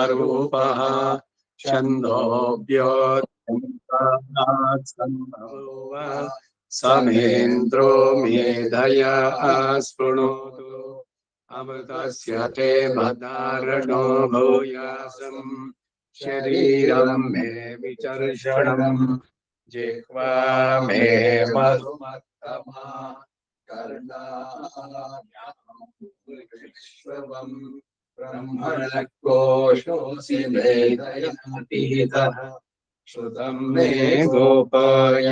रूपः समेन्द्रो मेधया स्पृणोतु अमृतस्य ते भद्रारणो भूयासम् शरीरं मे विचर्षणम् जिह्वा मे मधुमत्तमा कर्णाभ्याम् ब्रह्मणकोशोऽसि वेदयातीतः श्रुतं मे गोपाय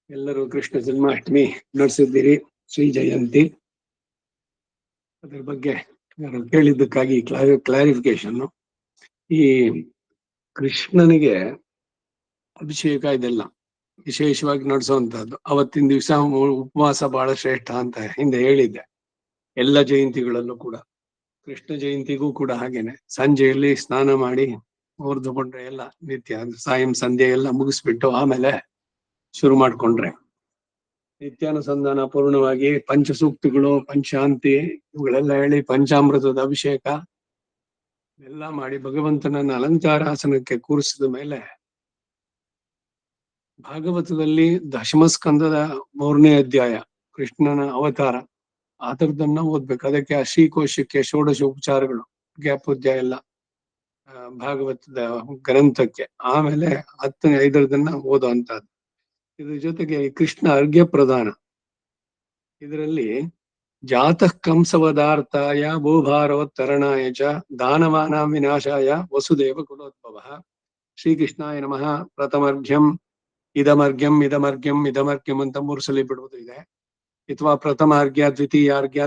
ಎಲ್ಲರೂ ಕೃಷ್ಣ ಜನ್ಮಾಷ್ಟಮಿ ನಡೆಸಿದ್ದೀರಿ, ಶ್ರೀ ಜಯಂತಿ. ಅದ್ರ ಬಗ್ಗೆ ಕೇಳಿದ್ದಕ್ಕಾಗಿ ಕ್ಲಾರಿಫಿಕೇಶನ್. ಈ ಕೃಷ್ಣನಿಗೆ ಅಭಿಷೇಕ ಇದೆಲ್ಲ ವಿಶೇಷವಾಗಿ ನಡೆಸುವಂತಹದ್ದು. ಅವತ್ತಿನ ದಿವಸ ಉಪವಾಸ ಬಹಳ ಶ್ರೇಷ್ಠ ಅಂತ ಹಿಂದೆ ಹೇಳಿದ್ದೆ. ಎಲ್ಲ ಜಯಂತಿಗಳಲ್ಲೂ ಕೂಡ, ಕೃಷ್ಣ ಜಯಂತಿಗೂ ಕೂಡ ಹಾಗೇನೆ. ಸಂಜೆಯಲ್ಲಿ ಸ್ನಾನ ಮಾಡಿ ಹೊರದುಕೊಂಡ್ರೆ ಎಲ್ಲ ನಿತ್ಯ ಸಾಯಂ ಸಂಧ್ಯೆ ಎಲ್ಲ ಮುಗಿಸ್ಬಿಟ್ಟು ಆಮೇಲೆ ಶುರು ಮಾಡ್ಕೊಂಡ್ರೆ ನಿತ್ಯಾನುಸಂಧಾನ ಪೂರ್ಣವಾಗಿ ಪಂಚಸೂಕ್ತಿಗಳು, ಪಂಚಾಂತಿ ಇವುಗಳೆಲ್ಲ ಹೇಳಿ ಪಂಚಾಮೃತದ ಅಭಿಷೇಕ ಎಲ್ಲ ಮಾಡಿ ಭಗವಂತನನ್ನ ಅಲಂಕಾರಾಸನಕ್ಕೆ ಕೂರಿಸಿದ ಮೇಲೆ ಭಾಗವತದಲ್ಲಿ ದಶಮಸ್ಕಂದದ 3ನೇ ಅಧ್ಯಾಯ ಕೃಷ್ಣನ ಅವತಾರ ಆತರದನ್ನ ಓದ್ಬೇಕು. ಅದಕ್ಕೆ ಆ ಶ್ರೀಕೋಶಕ್ಕೆ ಷೋಡಶ ಉಪಚಾರಗಳು ಗ್ಯಾಪೋಧ್ಯಾಯ ಎಲ್ಲ ಭಾಗವತದ ಗ್ರಂಥಕ್ಕೆ. ಆಮೇಲೆ 5ದನ್ನ ಓದುವಂತಹದ್ದು. ಇದ್ರ ಜೊತೆಗೆ ಕೃಷ್ಣ ಅರ್ಘ್ಯ ಪ್ರದಾನ, ಇದರಲ್ಲಿ ಜಾತಃ ಕಂಸವದಾರ್ಥಾಯ ಭೂಭಾರೋತ್ತರಣಾಯ ಚ ದಾನವಾನ ವಿನಾಶಾಯ ವಸುದೇವ ಕುಲೋದ್ಭವ ಶ್ರೀಕೃಷ್ಣಾಯ ನಮಃ ಪ್ರಥಮರ್ಘ್ಯಂ ಇದಮರ್ಘ್ಯಂ ಇದಮರ್ಘ್ಯಂ ಇದಮರ್ಘ್ಯಂ ಅಂತ 3 ಸಲ ಬಿಡುವುದು ಇದೆ. ಅಥವಾ ಪ್ರಥಮ ಅರ್ಘ್ಯ, ದ್ವಿತೀಯ ಅರ್ಘ್ಯ,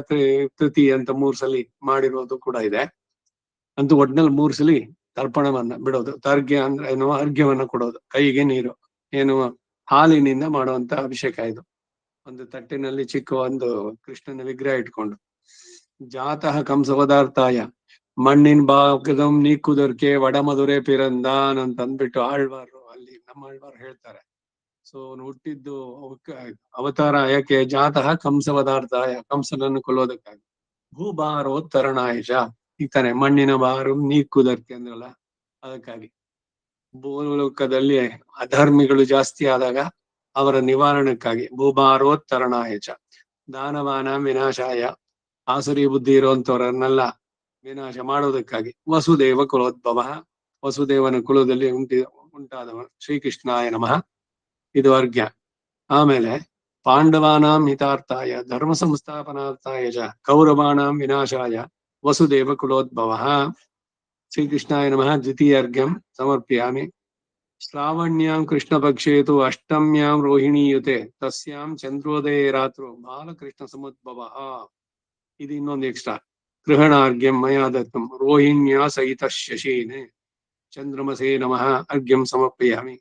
ತೃತೀಯ ಅಂತ 3 ಸಲ ಮಾಡಿರೋದು ಕೂಡ ಇದೆ. ಅಂತೂ ಒಟ್ನಲ್ಲಿ 3 ಸಲ ತರ್ಪಣವನ್ನ ಬಿಡೋದು. ತರ್ಘ್ಯ ಅಂದ್ರೆ ಏನು, ಅರ್ಘ್ಯವನ್ನ ಕೊಡೋದು, ಕೈಗೆ ನೀರು, ಏನು ಹಾಲಿನಿಂದ ಮಾಡುವಂತ ಅಭಿಷೇಕ. ಇದು ಒಂದು ತಟ್ಟಿನಲ್ಲಿ ಚಿಕ್ಕ ಒಂದು ಕೃಷ್ಣನ ವಿಗ್ರಹ ಇಟ್ಕೊಂಡು ಜಾತಃ ಕಂಸವದಾರ್ಥಾಯ ಮಣ್ಣಿನ ಭಾಗದಂ ನೀಕುದರ್ಕೆ ವಡಮಧುರೆ ಪಿರಂದಾನ್ ಅಂತ ಅಂದ್ಬಿಟ್ಟು ಆಳ್ವಾರು ಅಲ್ಲಿ ನಮ್ಮ ಆಳ್ವಾರು ಹೇಳ್ತಾರೆ. ಸೊ ಹುಟ್ಟಿದ್ದು ಅವತಾರ ಯಾಕೆ? ಜಾತಃ ಕಂಸವದಾರ್ಥಾಯ, ಕಂಸನನ್ನು ಕೊಲ್ಲೋದಕ್ಕಾಗಿ. ಭೂಭಾರೋತ್ತರಣಾಯ ಈ ತಾನೆ ಮಣ್ಣಿನ ಭಾರ ನೀಕುದರ್ಕೆ ಅಂದ್ರಲ್ಲ, ಅದಕ್ಕಾಗಿ. ಭೂಲೋಕದಲ್ಲಿ ಅಧರ್ಮಿಗಳು ಜಾಸ್ತಿ ಆದಾಗ ಅವರ ನಿವಾರಣಕ್ಕಾಗಿ. ಭೂಭಾರೋತ್ತರಣಾಯ ಚ ದಾನವಾನ ವಿನಾಶಾಯ, ಆಸುರಿ ಬುದ್ಧಿ ಇರುವಂತವರನ್ನೆಲ್ಲ ವಿನಾಶ ಮಾಡೋದಕ್ಕಾಗಿ. ವಸುದೇವ ಕುಲೋದ್ಭವ, ವಸುದೇವನ ಕುಲದಲ್ಲಿ ಉಂಟಾದವ ಶ್ರೀಕೃಷ್ಣಾಯ ನಮಃ. ಇದು ಅರ್ಘ್ಯ. ಆಮೇಲೆ ಪಾಂಡವಾನಾಂ ಹಿತಾರ್ಥಾಯ ಧರ್ಮ ಸಂಸ್ಥಾಪನಾರ್ಥಾಯ ಚ ಕೌರವಾಣಾಂ ವಿನಾಶಾಯ ವಸುದೇವ ಕುಲೋದ್ಭವ ಶ್ರೀಕೃಷ್ಣಾಯ ನಮಃ. ದ್ವಿತೀಯ ಅರ್ಘ್ಯಂ ಸಮರ್ಪಯಾಮಿ. ಶ್ರಾವಣ್ಯಾಂ ಕೃಷ್ಣಪಕ್ಷೇತು ಅಷ್ಟಮ್ಯಾಂ ರೋಹಿಣೀಯುತೆ ತಸ್ಯಾಂ ಚಂದ್ರೋದಯ ರಾತ್ರೋ ಬಾಲಕೃಷ್ಣ ಸಮುದ್ಭವ. ಇದು ಇನ್ನೊಂದು ಎಕ್ಸ್ಟ್ರಾ. ಗೃಹಣಾರ್ಘ್ಯಂ ಮಯಾ ದತ್ತಂ ರೋಹಿಣ್ಯಾ ಸಹಿತ ಶಶೀನೆ ಚಂದ್ರಮಸೇ ನಮಃ ಅರ್ಘ್ಯಂ ಸಮರ್ಪಯಾಮಿ.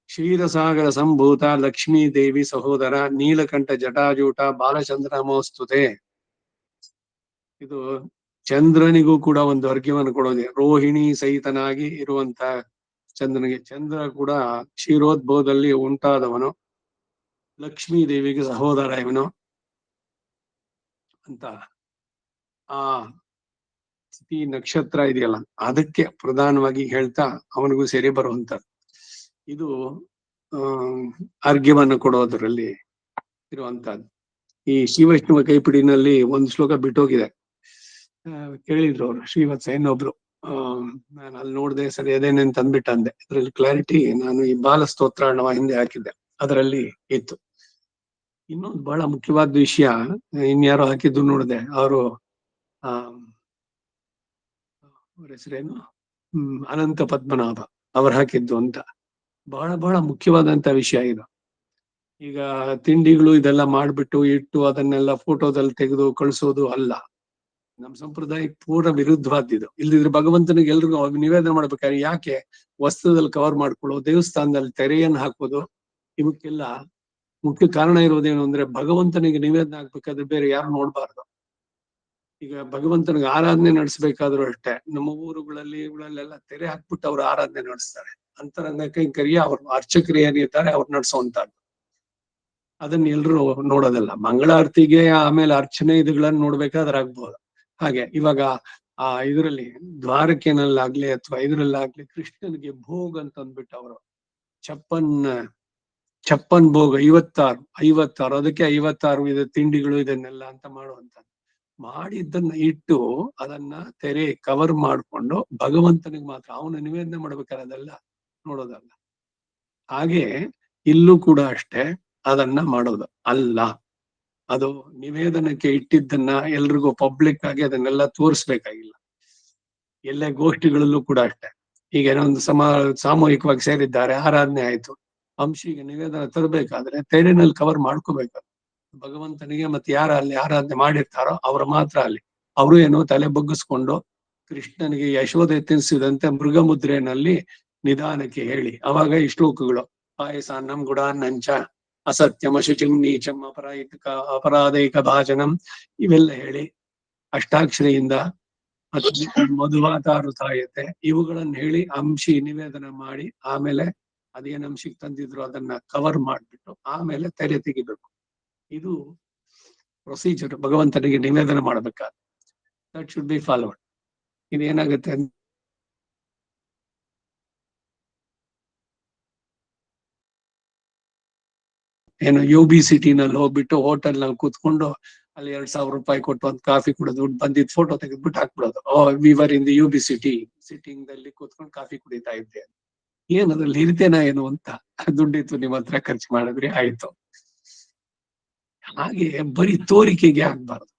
ಕ್ಷೀರಸಾಗರ ಸಂಭೂತ ಲಕ್ಷ್ಮೀ ದೇವಿ ಸಹೋದರ ನೀಲಕಂಠ ಜಟಾಜೂಟ ಬಾಲಚಂದ್ರ ನಮೋಸ್ತುತೆ. ಇದು ಚಂದ್ರನಿಗೂ ಕೂಡ ಒಂದು ಅರ್ಘ್ಯವನ್ನು ಕೊಡೋದೆ. ರೋಹಿಣಿ ಸಹಿತನಾಗಿ ಇರುವಂತ ಚಂದ್ರನಿಗೆ, ಚಂದ್ರ ಕೂಡ ಕ್ಷೀರೋದ್ಭವದಲ್ಲಿ ಉಂಟಾದವನು, ಲಕ್ಷ್ಮೀ ದೇವಿಗೆ ಸಹೋದರ ಇವನು ಅಂತ ಆ ತಿಥಿ ನಕ್ಷತ್ರ ಇದೆಯಲ್ಲ ಅದಕ್ಕೆ ಪ್ರಧಾನವಾಗಿ ಹೇಳ್ತಾ ಅವನಿಗೂ ಸೇರಿ ಬರುವಂತ ಇದು ಅರ್ಘ್ಯವನ್ನು ಕೊಡೋದ್ರಲ್ಲಿ ಇರುವಂತಹದ್ದು. ಈ ಶ್ರೀವೈಷ್ಣವ ಕೈಪಿಡಿನಲ್ಲಿ ಒಂದು ಶ್ಲೋಕ ಬಿಟ್ಟೋಗಿದೆ, ಕೇಳಿದ್ರು ಅವರು ಶ್ರೀವತ್ಸ ಇನ್ನೊಬ್ರು, ನಾನು ಅಲ್ಲಿ ನೋಡ್ದೆ ಸರಿ ಅದೇನೇನ್ ತಂದ್ಬಿಟ್ಟ ಅಂದೆ. ಇದ್ರಲ್ಲಿ ಕ್ಲಾರಿಟಿ ನಾನು ಈ ಬಾಲ ಸ್ತೋತ್ರಾರ್ಣವ ಹಿಂದೆ ಹಾಕಿದ್ದೆ, ಅದರಲ್ಲಿ ಇತ್ತು. ಇನ್ನೊಂದು ಬಹಳ ಮುಖ್ಯವಾದ ವಿಷಯ ಇನ್ಯಾರೋ ಹಾಕಿದ್ದು ನೋಡಿದೆ, ಅವರು ಅವ್ರ ಹೆಸರೇನು ಅನಂತ ಪದ್ಮನಾಭ ಅವ್ರು ಹಾಕಿದ್ದು ಅಂತ. ಬಹಳ ಬಹಳ ಮುಖ್ಯವಾದಂತ ವಿಷಯ ಇದು. ಈಗ ತಿಂಡಿಗಳು ಇದೆಲ್ಲ ಮಾಡ್ಬಿಟ್ಟು ಇಟ್ಟು ಅದನ್ನೆಲ್ಲ ಫೋಟೋದಲ್ಲಿ ತೆಗೆದು ಕಳಿಸೋದು ಅಲ್ಲ, ನಮ್ ಸಂಪ್ರದಾಯಕ್ಕೆ ಪೂರ್ಣ ವಿರುದ್ಧವಾದಿದ್ದು. ಇಲ್ದಿದ್ರೆ ಭಗವಂತನಿಗೆ ಎಲ್ರಿಗೂ ನಿವೇದನೆ ಮಾಡ್ಬೇಕಾದ್ರೆ ಯಾಕೆ ವಸ್ತ್ರದಲ್ಲಿ ಕವರ್ ಮಾಡ್ಕೊಳ್ಳೋ, ದೇವಸ್ಥಾನದಲ್ಲಿ ತೆರೆಯನ್ನು ಹಾಕೋದು, ಇವಕ್ಕೆಲ್ಲ ಮುಖ್ಯ ಕಾರಣ ಇರೋದೇನು ಅಂದ್ರೆ ಭಗವಂತನಿಗೆ ನಿವೇದನೆ ಆಗ್ಬೇಕಾದ್ರೆ ಬೇರೆ ಯಾರು ನೋಡ್ಬಾರ್ದು. ಈಗ ಭಗವಂತನಿಗೆ ಆರಾಧನೆ ನಡೆಸ್ಬೇಕಾದ್ರೂ ಅಷ್ಟೇ, ನಮ್ಮ ಊರುಗಳಲ್ಲಿ ಇವುಗಳಲ್ಲೆಲ್ಲ ತೆರೆ ಹಾಕ್ಬಿಟ್ಟು ಅವ್ರು ಆರಾಧನೆ ನಡೆಸ್ತಾರೆ. ಅಂತರಂಗ ಕೈಂಕರ್ಯ ಅವ್ರು ಅರ್ಚಕರು ಏನಿರ್ತಾರೆ ಅವ್ರು ನಡೆಸುವಂತದ್ದು, ಅದನ್ನ ಎಲ್ರು ನೋಡೋದಲ್ಲ. ಮಂಗಳಾರತಿಗೆ ಆಮೇಲೆ ಅರ್ಚನೆ ಇದುಗಳನ್ನ ನೋಡ್ಬೇಕಾದ್ರೆ ಆಗ್ಬೋದು. ಹಾಗೆ ಇವಾಗ ಆ ಇದರಲ್ಲಿ ದ್ವಾರಕೆನಲ್ಲಾಗ್ಲಿ ಅಥವಾ ಇದ್ರಲ್ಲಾಗ್ಲಿ ಕೃಷ್ಣನಿಗೆ ಭೋಗ್ ಅಂತ ಅಂದ್ಬಿಟ್ಟು ಅವರು ಛಪ್ಪನ್ ಭೋಗ 56 ಅದಕ್ಕೆ 56 ಇದು ತಿಂಡಿಗಳು ಇದನ್ನೆಲ್ಲ ಅಂತ ಮಾಡುವಂತದ್ದು ಮಾಡಿ ಇದನ್ನ ಇಟ್ಟು ಅದನ್ನ ತೆರೆ ಕವರ್ ಮಾಡ್ಕೊಂಡು ಭಗವಂತನಿಗೆ ಮಾತ್ರ ಅವನು ನಿವೇದನೆ ಮಾಡ್ಬೇಕಾದ್ರೆ ಅದೆಲ್ಲ ನೋಡೋದಲ್ಲ. ಹಾಗೆ ಇಲ್ಲೂ ಕೂಡ ಅಷ್ಟೇ ಅದನ್ನ ಮಾಡೋದು ಅಲ್ಲ, ಅದು ನಿವೇದನಕ್ಕೆ ಇಟ್ಟಿದ್ದನ್ನ ಎಲ್ರಿಗೂ ಪಬ್ಲಿಕ್ ಆಗಿ ಅದನ್ನೆಲ್ಲ ತೋರಿಸ್ಬೇಕಾಗಿಲ್ಲ. ಎಲ್ಲೇ ಗೋಷ್ಠಿಗಳಲ್ಲೂ ಕೂಡ ಅಷ್ಟೇ, ಈಗ ಏನೋ ಒಂದು ಸಾಮೂಹಿಕವಾಗಿ ಸೇರಿದ್ದಾರೆ, ಆರಾಧನೆ ಆಯ್ತು, ಅಂಶಿಗೆ ನಿವೇದನ ತರಬೇಕಾದ್ರೆ ತೆರೆನಲ್ಲಿ ಕವರ್ ಮಾಡ್ಕೋಬೇಕು. ಭಗವಂತನಿಗೆ ಮತ್ತೆ ಯಾರ ಅಲ್ಲಿ ಆರಾಧನೆ ಮಾಡಿರ್ತಾರೋ ಅವ್ರು ಮಾತ್ರ ಅಲ್ಲಿ, ಅವರು ಏನೋ ತಲೆ ಬಗ್ಗಿಸ್ಕೊಂಡು ಕೃಷ್ಣನಿಗೆ ಯಶೋದೆ ತಿನ್ಸಿದಂತೆ ಮೃಗ ಮುದ್ರೆನಲ್ಲಿ ನಿಧಾನಕ್ಕೆ ಹೇಳಿ ಅವಾಗ ಈ ಶ್ಲೋಕಗಳು ಪಾಯಸಾನ್ನಂ ಗುಡಾನ್ನಂಚ ಅಸತ್ಯಮ ಶುಚಿಂ ನೀಚಂ ಅಪರಾಧೈಕ ಭಾಜನಂ ಇವೆಲ್ಲ ಹೇಳಿ ಅಷ್ಟಾಕ್ಷರಿಯಿಂದ ಮಧುವಾತಾರುತಾಯತೆ ಇವುಗಳನ್ನ ಹೇಳಿ ಅಂಶಿ ನಿವೇದನ ಮಾಡಿ ಆಮೇಲೆ ಅದೇನ್ ಅಂಶಿಗೆ ತಂದಿದ್ರು ಅದನ್ನ ಕವರ್ ಮಾಡ್ಬಿಟ್ಟು ಆಮೇಲೆ ತೆರೆ ತೆಗಿಬೇಕು. ಇದು ಪ್ರೊಸೀಜರ್ ಭಗವಂತನಿಗೆ ನಿವೇದನೆ ಮಾಡಬೇಕಾದ್ರೆ, ದಟ್ ಶುಡ್ ಬಿ ಫಾಲೋಡ್. ಇದೇನಾಗುತ್ತೆ ಏನು UB ಸಿಟಿನಲ್ಲಿ ಹೋಗ್ಬಿಟ್ಟು ಹೋಟೆಲ್ ನಲ್ಲಿ ಕೂತ್ಕೊಂಡು ಅಲ್ಲಿ 2,000 ರೂಪಾಯಿ ಕೊಟ್ಟು ಒಂದು ಕಾಫಿ ಕುಡಿದು ದುಡ್ಡು ಬಂದಿದ್ ಫೋಟೋ ತೆಗೆದ್ಬಿಟ್ಟು ಹಾಕ್ಬಿಡೋದು, ವಿವರ್ in the UB City sitting ದಲ್ಲಿ ಕೂತ್ಕೊಂಡು ಕಾಫಿ ಕುಡಿತಾ ಇದ್ದೆ. ಏನದ್ರಲ್ಲಿ ಇರ್ತೇನಾ ಏನು ಅಂತ, ದುಡ್ಡಿತ್ತು ನಿಮ್ಮ ಹತ್ರ ಖರ್ಚು ಮಾಡಿದ್ರಿ ಆಯ್ತು. ಹಾಗೆ ಬರೀ ತೋರಿಕೆಗೆ ಆಗ್ಬಾರ್ದು.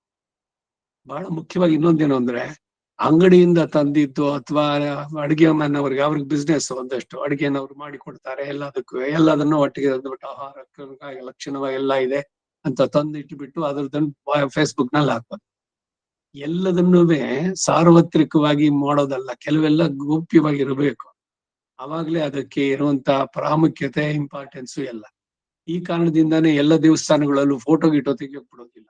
ಬಹಳ ಮುಖ್ಯವಾಗಿ ಇನ್ನೊಂದೇನು ಅಂದ್ರೆ ಅಂಗಡಿಯಿಂದ ತಂದಿದ್ದು ಅಥವಾ ಅಡಿಗೆ ಮನೆಯವ್ರಿಗೆ ಅವ್ರಿಗೆ ಬಿಸ್ನೆಸ್ ಒಂದಷ್ಟು ಅಡಿಗೆನವ್ರು ಮಾಡಿ ಕೊಡ್ತಾರೆ, ಎಲ್ಲದನ್ನು ಒಟ್ಟಿಗೆ ತಂದ್ಬಿಟ್ಟು ಆಹಾರ ಲಕ್ಷಣವಾಗಿ ಎಲ್ಲ ಇದೆ ಅಂತ ತಂದಿಟ್ಬಿಟ್ಟು ಅದ್ರದನ್ನ ಫೇಸ್ಬುಕ್ ನಲ್ಲಿ ಹಾಕೋದು. ಎಲ್ಲದನ್ನೂ ಸಾರ್ವತ್ರಿಕವಾಗಿ ಮಾಡೋದಲ್ಲ, ಕೆಲವೆಲ್ಲ ಗೌಪ್ಯವಾಗಿರ್ಬೇಕು, ಅವಾಗ್ಲೇ ಅದಕ್ಕೆ ಇರುವಂತ ಪ್ರಾಮುಖ್ಯತೆ ಇಂಪಾರ್ಟೆನ್ಸು ಎಲ್ಲ. ಈ ಕಾರಣದಿಂದಾನೇ ಎಲ್ಲ ದೇವಸ್ಥಾನಗಳಲ್ಲೂ ಫೋಟೋ ಗಿಟೋ ತೆಗಿಯೋಕ್ ಬಿಡೋದಿಲ್ಲ.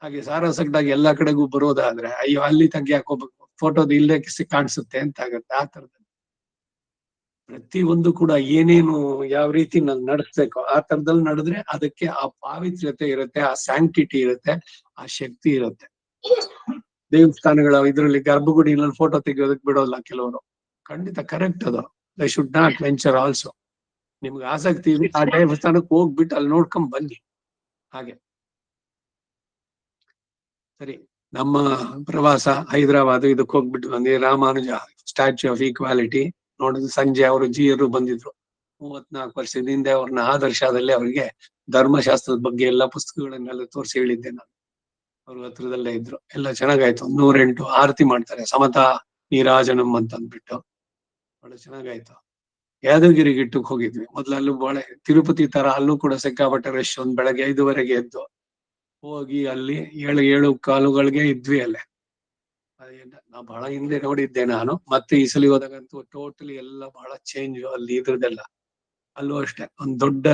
ಹಾಗೆ ಸಾರಾಸಗಟಾಗಿ ಎಲ್ಲಾ ಕಡೆಗೂ ಬರೋದಾದ್ರೆ ಅಯ್ಯೋ ಅಲ್ಲಿ ತೆಗಿಯಾಕ್ ಹೋಗ್ಬೇಕು, ಫೋಟೋದ ಇಲ್ಲೇ ಕಾಣಿಸುತ್ತೆ ಅಂತ ಆಗತ್ತೆ. ಆ ತರದಲ್ಲಿ ಪ್ರತಿಯೊಂದು ಕೂಡ ಏನೇನು ಯಾವ ರೀತಿ ನಡೆಸ್ಬೇಕು ಆ ತರದಲ್ಲಿ ನಡೆದ್ರೆ ಅದಕ್ಕೆ ಆ ಪಾವಿತ್ರ್ಯತೆ ಇರುತ್ತೆ, ಆ ಸ್ಯಾಂಕ್ಟಿಟಿ ಇರುತ್ತೆ, ಆ ಶಕ್ತಿ ಇರುತ್ತೆ. ದೇವಸ್ಥಾನಗಳ ಇದ್ರಲ್ಲಿ ಗರ್ಭಗುಡಿನಲ್ಲಿ ಫೋಟೋ ತೆಗಿಯೋದಕ್ ಬಿಡೋಲ್ಲ ಕೆಲವರು, ಖಂಡಿತ ಕರೆಕ್ಟ್ ಅದು. They should not venture also. ನಿಮ್ಗೆ ಆಸಕ್ತಿ ಇದೆ ಆ ದೇವಸ್ಥಾನಕ್ಕೆ ಹೋಗ್ಬಿಟ್ಟು ಅಲ್ಲಿ ನೋಡ್ಕೊಂಡ್ ಬನ್ನಿ. ಹಾಗೆ ಸರಿ, ನಮ್ಮ ಪ್ರವಾಸ ಹೈದರಾಬಾದ್ ಇದಕ್ಕೆ ಹೋಗ್ಬಿಟ್ಟು ಬಂದಿ. ರಾಮಾನುಜ ಸ್ಟ್ಯಾಚ್ಯೂ ಆಫ್ ಈಕ್ವಾಲಿಟಿ ನೋಡಿದ್ರು. ಸಂಜೆ ಅವರು ಜಿಯರು ಬಂದಿದ್ರು, 34 ವರ್ಷದ ಹಿಂದೆ ಅವ್ರನ್ನ ಆದರ್ಶದಲ್ಲಿ ಅವರಿಗೆ ಧರ್ಮಶಾಸ್ತ್ರದ ಬಗ್ಗೆ ಎಲ್ಲ ಪುಸ್ತಕಗಳನ್ನೆಲ್ಲ ತೋರಿಸಿ ಹೇಳಿದ್ದೆ ನಾನು. ಅವ್ರ ಹತ್ರದಲ್ಲೇ ಇದ್ರು, ಎಲ್ಲ ಚೆನ್ನಾಗಾಯ್ತು. 108 ಆರತಿ ಮಾಡ್ತಾರೆ, ಸಮತಾ ನೀರಾಜನಂ ಅಂತ ಅಂದ್ಬಿಟ್ಟು ಒಳ್ಳೆ ಚೆನ್ನಾಗಾಯ್ತು. ಯಾದಗಿರಿ ಗಿಟ್ಟಕ್ಕೆ ಹೋಗಿದ್ವಿ, ಮೊದ್ಲಲ್ಲೂ ಬಹಳ ತಿರುಪತಿ ತರ ಅಲ್ಲೂ ಕೂಡ ಸಿಕ್ಕಾಪಟ್ಟೆ ರಶ್. ಒಂದ್ ಬೆಳಗ್ಗೆ 5:30ಗೆ ಎದ್ದು ಹೋಗಿ ಅಲ್ಲಿ 7:15ಗಳಿಗೆ ಇದ್ವಿ ಅಲ್ಲೇ. ನಾ ಬಹಳ ಹಿಂದೆ ನೋಡಿದ್ದೆ ನಾನು, ಮತ್ತೆ ಈ ಸಲ ಹೋದಾಗಂತೂ ಟೋಟಲಿ ಎಲ್ಲ ಬಹಳ ಚೇಂಜ್ ಅಲ್ಲಿ ಇದ್ರದ್ದೆಲ್ಲ. ಅಲ್ಲೂ ಅಷ್ಟೇ ಒಂದ್ ದೊಡ್ಡ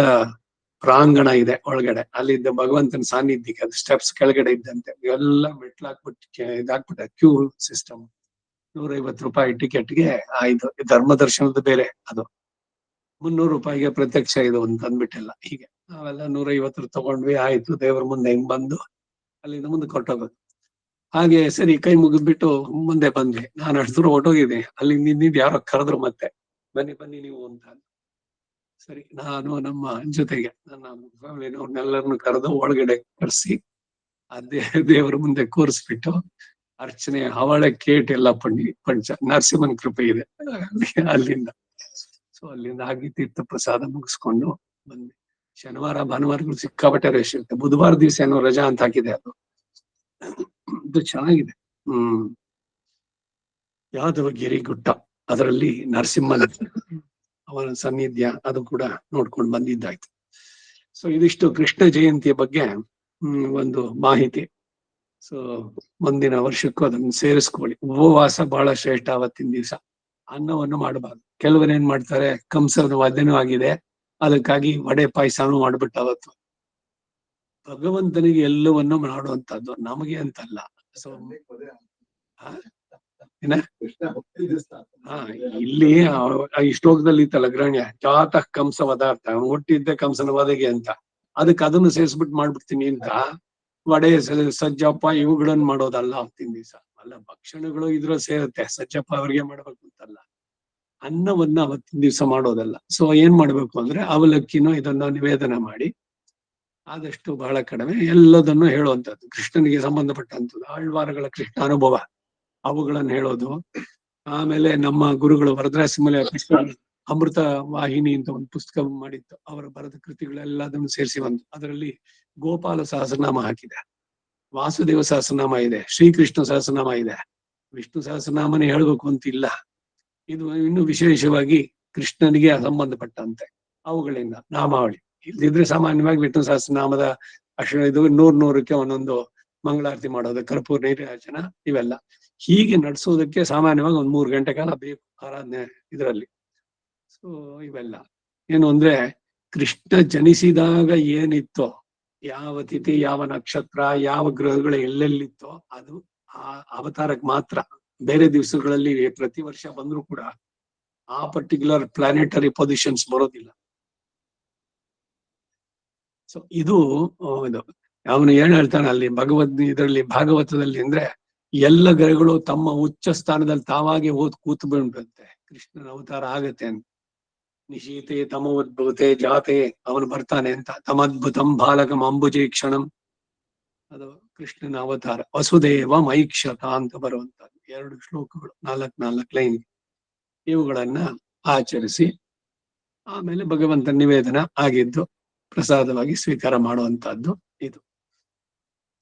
ಪ್ರಾಂಗಣ ಇದೆ ಒಳಗಡೆ, ಅಲ್ಲಿದ್ದ ಭಗವಂತನ ಸಾನ್ನಿಧ್ಯಕ್ಕೆ ಅದು ಸ್ಟೆಪ್ಸ್ ಕೆಳಗಡೆ ಇದ್ದಂತೆ ಎಲ್ಲ ಮೆಟ್ಲು ಹಾಕ್ಬಿಟ್ಟು ಇದಾಕ್ಬಿಟ್ಟ ಕ್ಯೂ ಸಿಸ್ಟಮ್. 150 ರೂಪಾಯಿ ಟಿಕೆಟ್ಗೆ ಆಯ್ತು. ಧರ್ಮ ದರ್ಶನದ ಬೇರೆ ಅದು. 300 ರೂಪಾಯಿಗೆ ಪ್ರತ್ಯಕ್ಷ ಇದು ಅಂತ ಅಂದ್ಬಿಟ್ಟೆಲ್ಲ. ಹೀಗೆ ನಾವೆಲ್ಲ 150 ತಗೊಂಡ್ವಿ, ಆಯ್ತು. ದೇವ್ರ ಮುಂದೆ ಹೆಂಗ್ ಬಂದು ಅಲ್ಲಿಂದ ಮುಂದೆ ಕೊಟ್ಟೋಗೋದು. ಹಾಗೆ ಸರಿ ಕೈ ಮುಗಿದ್ಬಿಟ್ಟು ಮುಂದೆ ಬಂದ್ವಿ. ನಾನು ಅಷ್ಟು ದೂರ ಹೊಟ್ಟೋಗಿದ್ದೆ. ಅಲ್ಲಿ ನಿಂತಿದ್ದು ಯಾರೋ ಕರೆದ್ರು ಮತ್ತೆ, ಬನ್ನಿ ಬನ್ನಿ ನೀವು ಅಂತ. ಸರಿ, ನಾನು ನಮ್ಮ ಜೊತೆಗೆ ನನ್ನ ಫ್ಯಾಮಿಲಿನವ್ರನ್ನೆಲ್ಲರನ್ನು ಕರೆದು ಒಳಗಡೆ ಕರೆಸಿ ಅದೇ ದೇವರ ಮುಂದೆ ಕೂರಿಸ್ಬಿಟ್ಟು ಅರ್ಚನೆ ಹವಳ ಕೇಟ್ ಎಲ್ಲ ಪಂಚ ನರಸಿಂಹನ ಕೃಪೆ ಇದೆ ಅಲ್ಲಿಂದ. ಸೊ ಅಲ್ಲಿಂದ ಆಗಿ ತೀರ್ಥ ಪ್ರಸಾದ ಮುಗಿಸ್ಕೊಂಡು ಬಂದ್ವಿ. ಶನಿವಾರ ಭಾನುವಾರಗಳು ಸಿಕ್ಕಾಪಟ್ಟೆ ರಶ್ ಇರುತ್ತೆ. ಬುಧವಾರ ದಿವಸ ಏನೋ ರಜಾ ಅಂತ ಹಾಕಿದೆ ಅದು. ಇದು ಚೆನ್ನಾಗಿದೆ. ಯಾದವಗಿರಿ ಗುಡ್ಡ, ಅದರಲ್ಲಿ ನರಸಿಂಹನ ಅವನ ಸಾನ್ನಿಧ್ಯ ಅದು ಕೂಡ ನೋಡ್ಕೊಂಡು ಬಂದಿದ್ದಾಯ್ತು. ಸೊ ಇದಿಷ್ಟು ಕೃಷ್ಣ ಜಯಂತಿಯ ಬಗ್ಗೆ ಒಂದು ಮಾಹಿತಿ. ಸೊ ಮುಂದಿನ ವರ್ಷಕ್ಕೂ ಅದನ್ನು ಸೇರಿಸ್ಕೊಳ್ಳಿ. ಉಪವಾಸ ಬಹಳ ಶ್ರೇಷ್ಠ. ಅವತ್ತಿನ ದಿವಸ ಅನ್ನವನ್ನು ಮಾಡಬಾರ್ದು. ಕೆಲವರು ಏನ್ ಮಾಡ್ತಾರೆ, ಕಂಸದ ವಧೆನೂ ಆಗಿದೆ, ಅದಕ್ಕಾಗಿ ವಡೆ ಪಾಯಸನೂ ಮಾಡ್ಬಿಟ್ಟು ಅವತ್ತು. ಭಗವಂತನಿಗೆ ಎಲ್ಲವನ್ನು ಮಾಡುವಂತದ್ದು, ನಮಗೆ ಅಂತಲ್ಲ. ಸೊ ಇಲ್ಲಿ ಈ ಶ್ಲೋಕದಲ್ಲಿ ಇತ್ತಲ್ಲ ಗ್ರಹಣ್ಯ, ಜಾತಃ ಕಂಸ ಪದಾರ್ಥ, ಹುಟ್ಟಿದ್ದೆ ಕಂಸನ ವಧೆಗೆ ಅಂತ. ಅದಕ್ಕೆ ಅದನ್ನು ಸೇರಿಸ್ಬಿಟ್ಟು ಮಾಡ್ಬಿಡ್ತೀನಿ ಅಂತ ವಡೆ ಸಜ್ಜಪ್ಪ ಇವುಗಳನ್ನ ಮಾಡೋದಲ್ಲ ಅವತ್ತಿನ ದಿವಸ. ಅಲ್ಲ, ಭಕ್ಷಣಗಳು ಇದ್ರ ಸೇರುತ್ತೆ, ಸಜ್ಜಪ್ಪ ಅವ್ರಿಗೆ ಮಾಡ್ಬೇಕು ಅಂತಲ್ಲ. ಅನ್ನವನ್ನ ಅವತ್ತಿನ ದಿವಸ ಮಾಡೋದಲ್ಲ. ಸೊ ಏನ್ ಮಾಡ್ಬೇಕು ಅಂದ್ರೆ ಅವಲಕ್ಕಿನೋ ಇದನ್ನ ನಿವೇದನ ಮಾಡಿ, ಆದಷ್ಟು ಬಹಳ ಕಡಿಮೆ ಎಲ್ಲದನ್ನು ಹೇಳುವಂಥದ್ದು, ಕೃಷ್ಣನಿಗೆ ಸಂಬಂಧಪಟ್ಟಂಥದ್ದು, ಆಳ್ವಾರಗಳ ಕೃಷ್ಣ ಅನುಭವ ಅವುಗಳನ್ನು ಹೇಳೋದು. ಆಮೇಲೆ ನಮ್ಮ ಗುರುಗಳು ವರದರಾಜಸಿಂಹಲೆ ಕೃಷ್ಣ ಅಮೃತ ವಾಹಿನಿ ಅಂತ ಒಂದು ಪುಸ್ತಕ ಮಾಡಿತ್ತು, ಅವರು ಬರೆದ ಕೃತಿಗಳೆಲ್ಲದನ್ನು ಸೇರಿಸಿ ಒಂದು. ಅದರಲ್ಲಿ ಗೋಪಾಲ ಸಹಸ್ರನಾಮ ಹಾಕಿದೆ, ವಾಸುದೇವ ಸಹಸ್ರನಾಮ ಇದೆ, ಶ್ರೀಕೃಷ್ಣ ಸಹಸ್ರನಾಮ ಇದೆ. ವಿಷ್ಣು ಸಹಸ್ರನಾಮನೇ ಹೇಳ್ಬೇಕು ಅಂತಿಲ್ಲ. ಇದು ಇನ್ನು ವಿಶೇಷವಾಗಿ ಕೃಷ್ಣನಿಗೆ ಸಂಬಂಧಪಟ್ಟಂತೆ ಅವುಗಳಿಂದ ನಾಮಾವಳಿ. ಇಲ್ದಿದ್ರೆ ಸಾಮಾನ್ಯವಾಗಿ ವಿಷ್ಣು ಸಹಸ್ರನಾಮದ ಇದು 100ಕ್ಕೆ ಒಂದೊಂದು ಮಂಗಳಾರತಿ ಮಾಡೋದು, ಕರ್ಪೂರ ನೀರಾಜನ ಇವೆಲ್ಲ ಹೀಗೆ ನಡೆಸೋದಕ್ಕೆ ಸಾಮಾನ್ಯವಾಗಿ 3 ಗಂಟೆ ಕಾಲ ಬೇಕು ಆರಾಧನೆ ಇದರಲ್ಲಿ. ಸೊ ಇವೆಲ್ಲ ಏನು ಅಂದ್ರೆ, ಕೃಷ್ಣ ಜನಿಸಿದಾಗ ಏನಿತ್ತೋ, ಯಾವ ತಿಥಿ, ಯಾವ ನಕ್ಷತ್ರ, ಯಾವ ಗ್ರಹಗಳು ಎಲ್ಲೆಲ್ಲಿತ್ತೋ ಅದು ಆ ಅವತಾರಕ್ಕೆ ಮಾತ್ರ. ಬೇರೆ ದಿವಸಗಳಲ್ಲಿ ಪ್ರತಿ ವರ್ಷ ಬಂದ್ರು ಕೂಡ ಆ ಪರ್ಟಿಕ್ಯುಲರ್ ಪ್ಲಾನೆಟರಿ ಪೊಸಿಷನ್ಸ್ ಬರೋದಿಲ್ಲ. ಸೊ ಇದು ಅವನು ಏನ್ ಹೇಳ್ತಾನೆ ಅಲ್ಲಿ ಇದರಲ್ಲಿ ಭಾಗವತದಲ್ಲಿ ಅಂದ್ರೆ, ಎಲ್ಲ ಗ್ರಹಗಳು ತಮ್ಮ ಉಚ್ಚ ಸ್ಥಾನದಲ್ಲಿ ತಾವಾಗೆ ಕೂತು ಬಿಡುತ್ತೆ, ಕೃಷ್ಣನ ಅವತಾರ ಆಗತ್ತೆ ಅಂತ. ನಿಶೀತೆ ತಮೋದ್ಭೂತೆ ಜಾತೆ, ಅವನು ಬರ್ತಾನೆ ಅಂತ. ತಮದ್ಭುತಂ ಬಾಲಕಂ ಅಂಬುಜೇ ಕ್ಷಣಂ, ಅದು ಕೃಷ್ಣನ ಅವತಾರ. ವಸುದೇವ ಮೈಕ್ಷತ ಅಂತ ಬರುವಂತದ್ದು 2 ಶ್ಲೋಕಗಳು, 4 ಲೈನ್. ಇವುಗಳನ್ನ ಆಚರಿಸಿ ಆಮೇಲೆ ಭಗವಂತ ನಿವೇದನ ಆಗಿದ್ದು ಪ್ರಸಾದವಾಗಿ ಸ್ವೀಕಾರ ಮಾಡುವಂತಹದ್ದು ಇದು.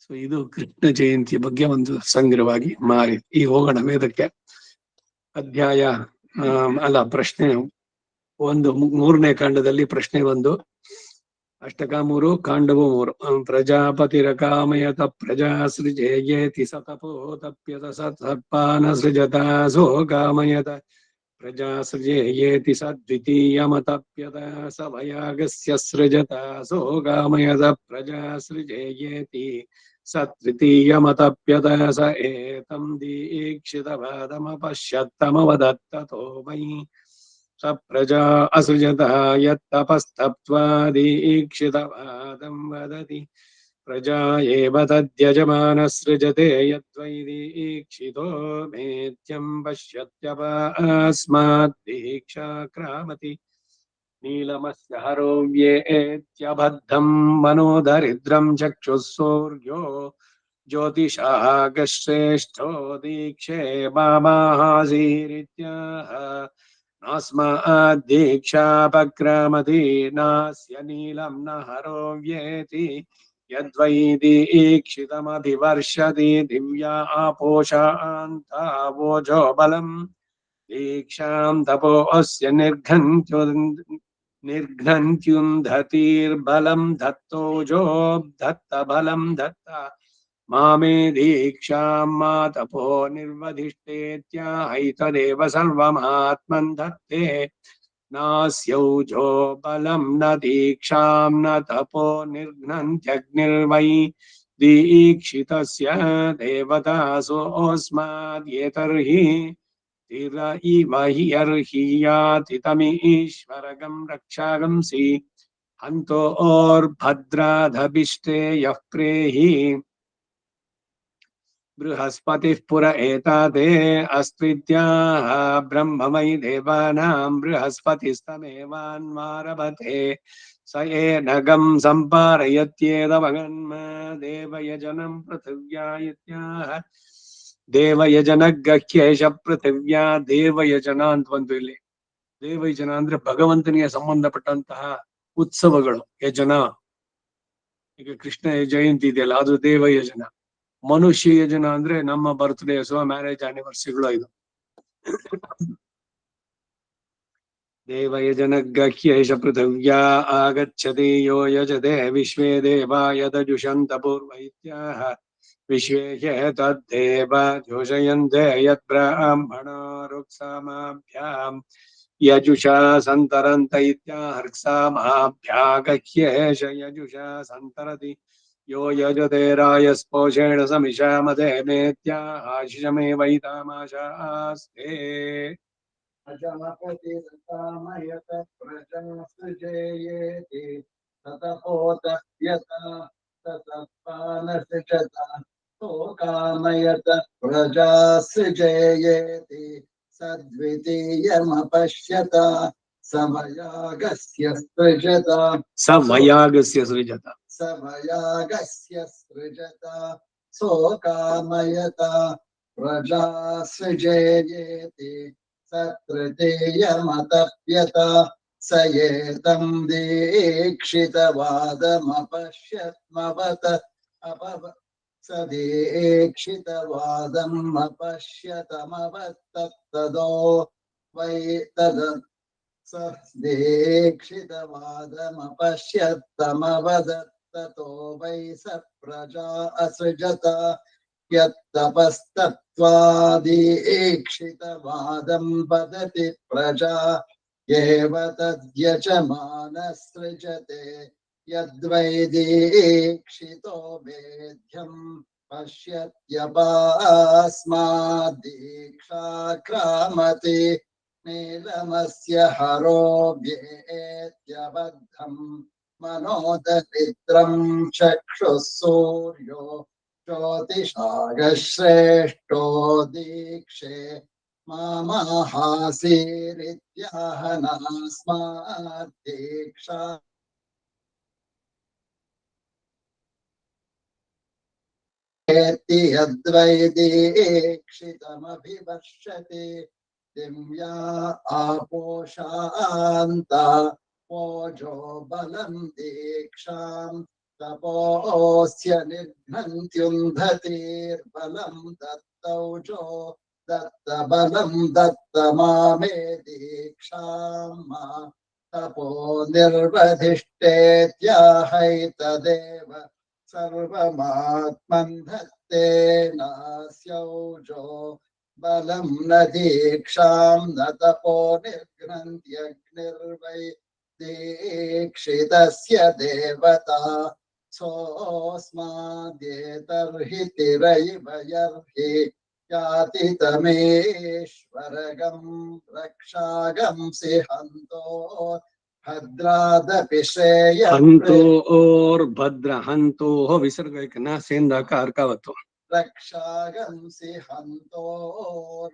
ಸೊ ಇದು ಕೃಷ್ಣ ಜಯಂತಿಯ ಬಗ್ಗೆ ಒಂದು ಸಂಗ್ರಹವಾಗಿ ಮಾರಿ. ಈ ಹೋಗೋಣ ವೇದಕ್ಕೆ. ಅಧ್ಯಾಯ ಪ್ರಶ್ನೆ 1, 3ನೇ ಕಾಂಡದಲ್ಲಿ ಪ್ರಶ್ನೆ 1, ಅಷ್ಟಕ 3, ಕಾಂಡವು 3. ಪ್ರಜಾಪತಿರಕಾಮಯತ ಪ್ರಜಾ ಸೃಜೇಯೇತಿ ಸತಪೋ ತಪ್ಯತ ಸರ್ಪಾನ ಸೃಜತ ಸೋ ಕಾಮಯತ ಪ್ರಜಾ ಸೃಜೇಯೇತಿ ಸದ್ವಿತೀಯಮತಪ್ಯತ ಸ ವಯಾಗಸ್ಯ ಸೃಜತ ಸೋ ಕಾಮಯತ ಪ್ರಜಾ ಸೃಜೇಯೇತಿ ಸತೃತೀಯಮತಪ್ಯತ ಸ ಏತಂ ದೀಕ್ಷಿತವಾದಮಪಶ್ಯತ್ತಮವದತ್ತತೋ ಮಯಿ ಸ ಪ್ರಜಾ ಅಸೃಜತ ಯತ್ತಪಸ್ತಪ್ತ್ವಾ ದೀಕ್ಷಿತವಾದಂ ವದತಿ ಪ್ರಜಾ ಏವ ತದ್ಯಜಮಾನ ಸೃಜತೆ ಯದ್ವೈ ದೀಕ್ಷಿತೋ ಮೇತ್ಯಂ ಪಶ್ಯತ್ಯಪಾಸ್ಮಾತ್ ದೀಕ್ಷಾ ಕ್ರಾಮತಿ ನೀಲಮಸ್ಯ ಹರೋವ್ಯೇತ್ಯಬದ್ಧಂ ಮನೋದರಿದ್ರಂ ಚಕ್ಷುಃ ಸೂರ್ಯೋ ಜ್ಯೋತಿಷಾಗಶ್ರೇಷ್ಠೋ ದೀಕ್ಷೆ ಮಾಮಾಹಾಸೀರಿತ್ಯಾಹ ನಾಸ್ಮಾದ್ ದೀಕ್ಷಾಪಕ್ರಮತಿ ನಾಸ್ಯ ನೀಲಂ ನ ಹರೋವ್ಯೇತಿ ಯದ್ವೈ ದೀಕ್ಷಿತಮಧಿವರ್ಷತಿ ದಿವ್ಯಾ ಆಪೋಷಾಂತಾವೋಜೋ ಬಲಂ ದೀಕ್ಷಾಂ ತಪೋ ಅಸ್ಯ ನಿರ್ಘ್ನಂತ್ಯುಂಧತಿರ್ಬಲಂ ದತ್ತೋಜೋ ದತ್ತ ಬಲಂ ದತ್ತ ಮಾಮೇ ದೀಕ್ಷಾಂ ಮಾ ತಪೋ ನಿರ್ವಧಿಷ್ಠೇತ್ಯಾಹೈತದೇವ ಸರ್ವಮಾತ್ಮನ್ ದತ್ತೇ नास्यौजो बलं न दीक्षां न तपो निर्घ्नन्त्यग्निर्वै दीक्षितस्य देवतासोऽस्माद्येतर्हि तिर इव हि अर्हीयाति तमीश्वरगं रक्षागंसि हन्तोर्भद्राधभिष्टे यः प्रेहि बृहस्पतिः पुर एताते अस्त्विद्याः ब्रह्ममयि देवानां बृहस्पतिस्तमेवान्मारभते स एनगं सम्पारयत्येदवगन्म देवयजनं पृथिव्या इत्याह ದೇವಯಜನಗ್ಗಹ್ಯೇಷ ಪೃಥಿವ್ಯಾ ದೇವಯಜನ ಅಂತ ಬಂತು ಇಲ್ಲಿ. ದೇವಯಜನ ಅಂದ್ರೆ ಭಗವಂತನಿಗೆ ಸಂಬಂಧಪಟ್ಟಂತಹ ಉತ್ಸವಗಳು. ಯಜನ, ಈಗ ಕೃಷ್ಣ ಜಯಂತಿ ಇದೆಯಲ್ಲ, ಅದು ದೇವಯಜನ. ಮನುಷ್ಯ ಯಜನ ಅಂದ್ರೆ ನಮ್ಮ ಬರ್ತ್ಡೇಸ್, ಮ್ಯಾರೇಜ್ ಆನಿವರ್ಸರಿಗಳು. ಇದು ದೇವಯಜನಗ್ಗಹ್ಯೇಷ ಪೃಥಿವ್ಯಾ ಆಗಚ್ಚತಿ ಯೋ ಯಜತೆ ವಿಶ್ವೇ ದೇವಾ ಯದಜುಷಂತ ಪೂರ್ವ ಇತ್ಯಾಹ विश्वे तद्देव जोषयन्ते यद्ब्राह्मणो रुक्सामाभ्यां यजुषा सन्तरन्त इत्याहर्क्सामाभ्यागह्येष यजुषा सन्तरति यो यजते रायस्पोषेण समिषामते मेत्याशिषमेवैतामाशास्ते अजमपतिर्कामयत प्रजा सृजेयेति ततपोतः यथा ततःपानसृजता तो कामयत प्रजा सृजेयेति सद्वितीयमपश्यत समयागस्य सृजता समयागस्य सृजता समयागस्य सृजता सो कामयत प्रजा सृजेयेति सतृतीयमतप्यत स एतं दीक्षितवादमपश्यत्मवत स दीक्षितवादमपश्यतमवत्तत्तदो वै तद् स दीक्षितवादमपश्यत्तमवदत्ततो वै स प्रजा असृजत यत्तपस्तत्त्वादीक्षितवादं वदति प्रजा एव तद्यजमानसृजते यद्वै दीक्षितो वेद्यं पश्यत्यपास्माद्दीक्षाक्रामति नीलमस्य हरोऽभ्येत्यबद्धं मनोदरिद्रं चक्षुः सूर्यो ज्योतिषागश्रेष्ठो दीक्षे मामाहासीरित्याहनास्माद्दीक्षा यद्वै दीक्षितमभिवर्षति दिव्या आपोषान्ता ओजो बलं दीक्षां तपोऽस्य निर्घ्नन्त्युन्धतीर्बलं दत्तौजो दत्तबलं दत्तमामे दीक्षां मा तपो निर्वधिष्ठेत्याहैतदेव सर्वमात्मन् धत्ते नास्यौजो बलं न दीक्षां न तपो निर्घ्नन्त्यग्निर्वै दीक्षितस्य देवता सोऽस्माद्येतर्हि तिर इव यर्हि याति तमेश्वरगं रक्षागंसि हन्तो भद्रादपि श्रेय हन्तोर्भद्र हन्तोः विसर्ग ना सेंदाकार कावतो रक्षागंसि हन्तोर्भद्रादपि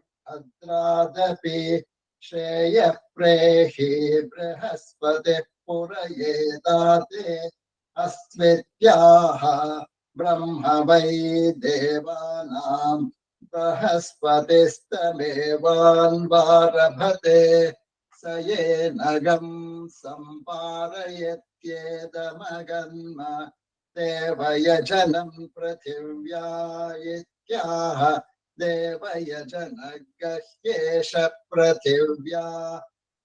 श्रेय प्रेहि बृहस्पतिः पुरयेताते अस्मित्याह ब्रह्म वै देवानां बृहस्पतिस्तमेवान्वारभते स येनगं सम्पारयत्येदमगन्म देवयजनं पृथिव्या इत्याह देवयजनगह्येष पृथिव्या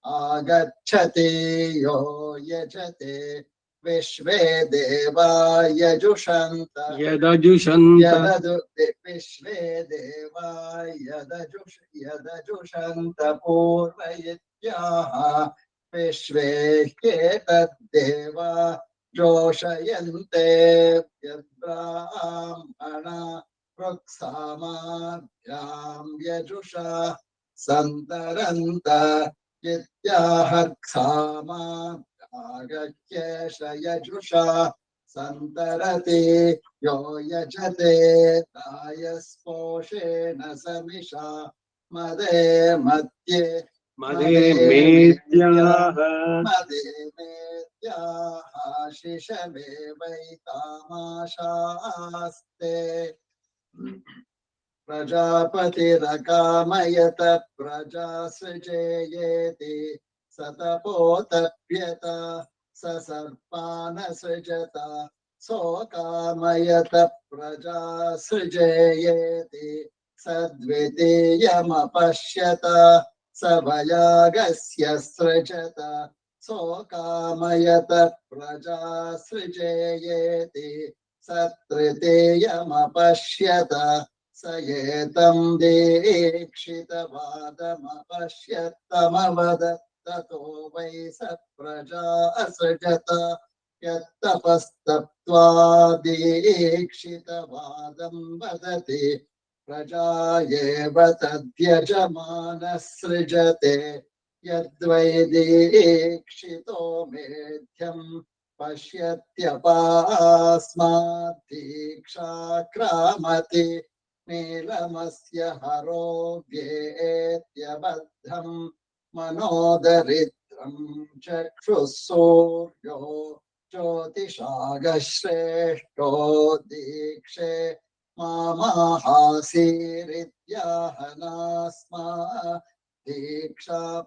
आगच्छति यो यजते विश्वे देवा यजुषन्त विश्वे देवा यदजुषन्त पूर्व इत्याह विश्वे ह्येतद्देवा जोषयन्ते यद्ब्राह्मणा पृक्सामाभ्यां यजुषा सन्तरन्त इत्याहर्क्सामाभ्यागह्येष यजुषा सन्तरति यो यजते तायस्पोषेण समिषा मदे मध्ये मदे मेद्याः मदे मेद्याः शिशवे वैतामाशास्ते प्रजापतिरकामयत प्रजा सृजेयेति सतपोतप्यत स सर्पानसृजत सोकामयत प्रजा सृजेयेति सद्वितीयमपश्यत स भयागस्य सृजत सोकामयत प्रजा सृजेयेति सतृतीयमपश्यत स एतं दीक्षितवादमपश्यत्तमवदत् ततो वै स प्रजा असृजत यत्तपस्तप्त्वा दीक्षितवादं वदति प्रजा एव तद्यजमानः सृजते यद्वै दीक्षितो मेध्यम् पश्यत्यपास्मात् दीक्षाक्रामति नीलमस्य हरोग्येत्यबद्धम् मनोदरिद्रं चक्षुः सूर्यो ज्योतिषागश्रेष्ठो दीक्षे मामाहासीरित्याहनास्मा दीक्षापक्रामति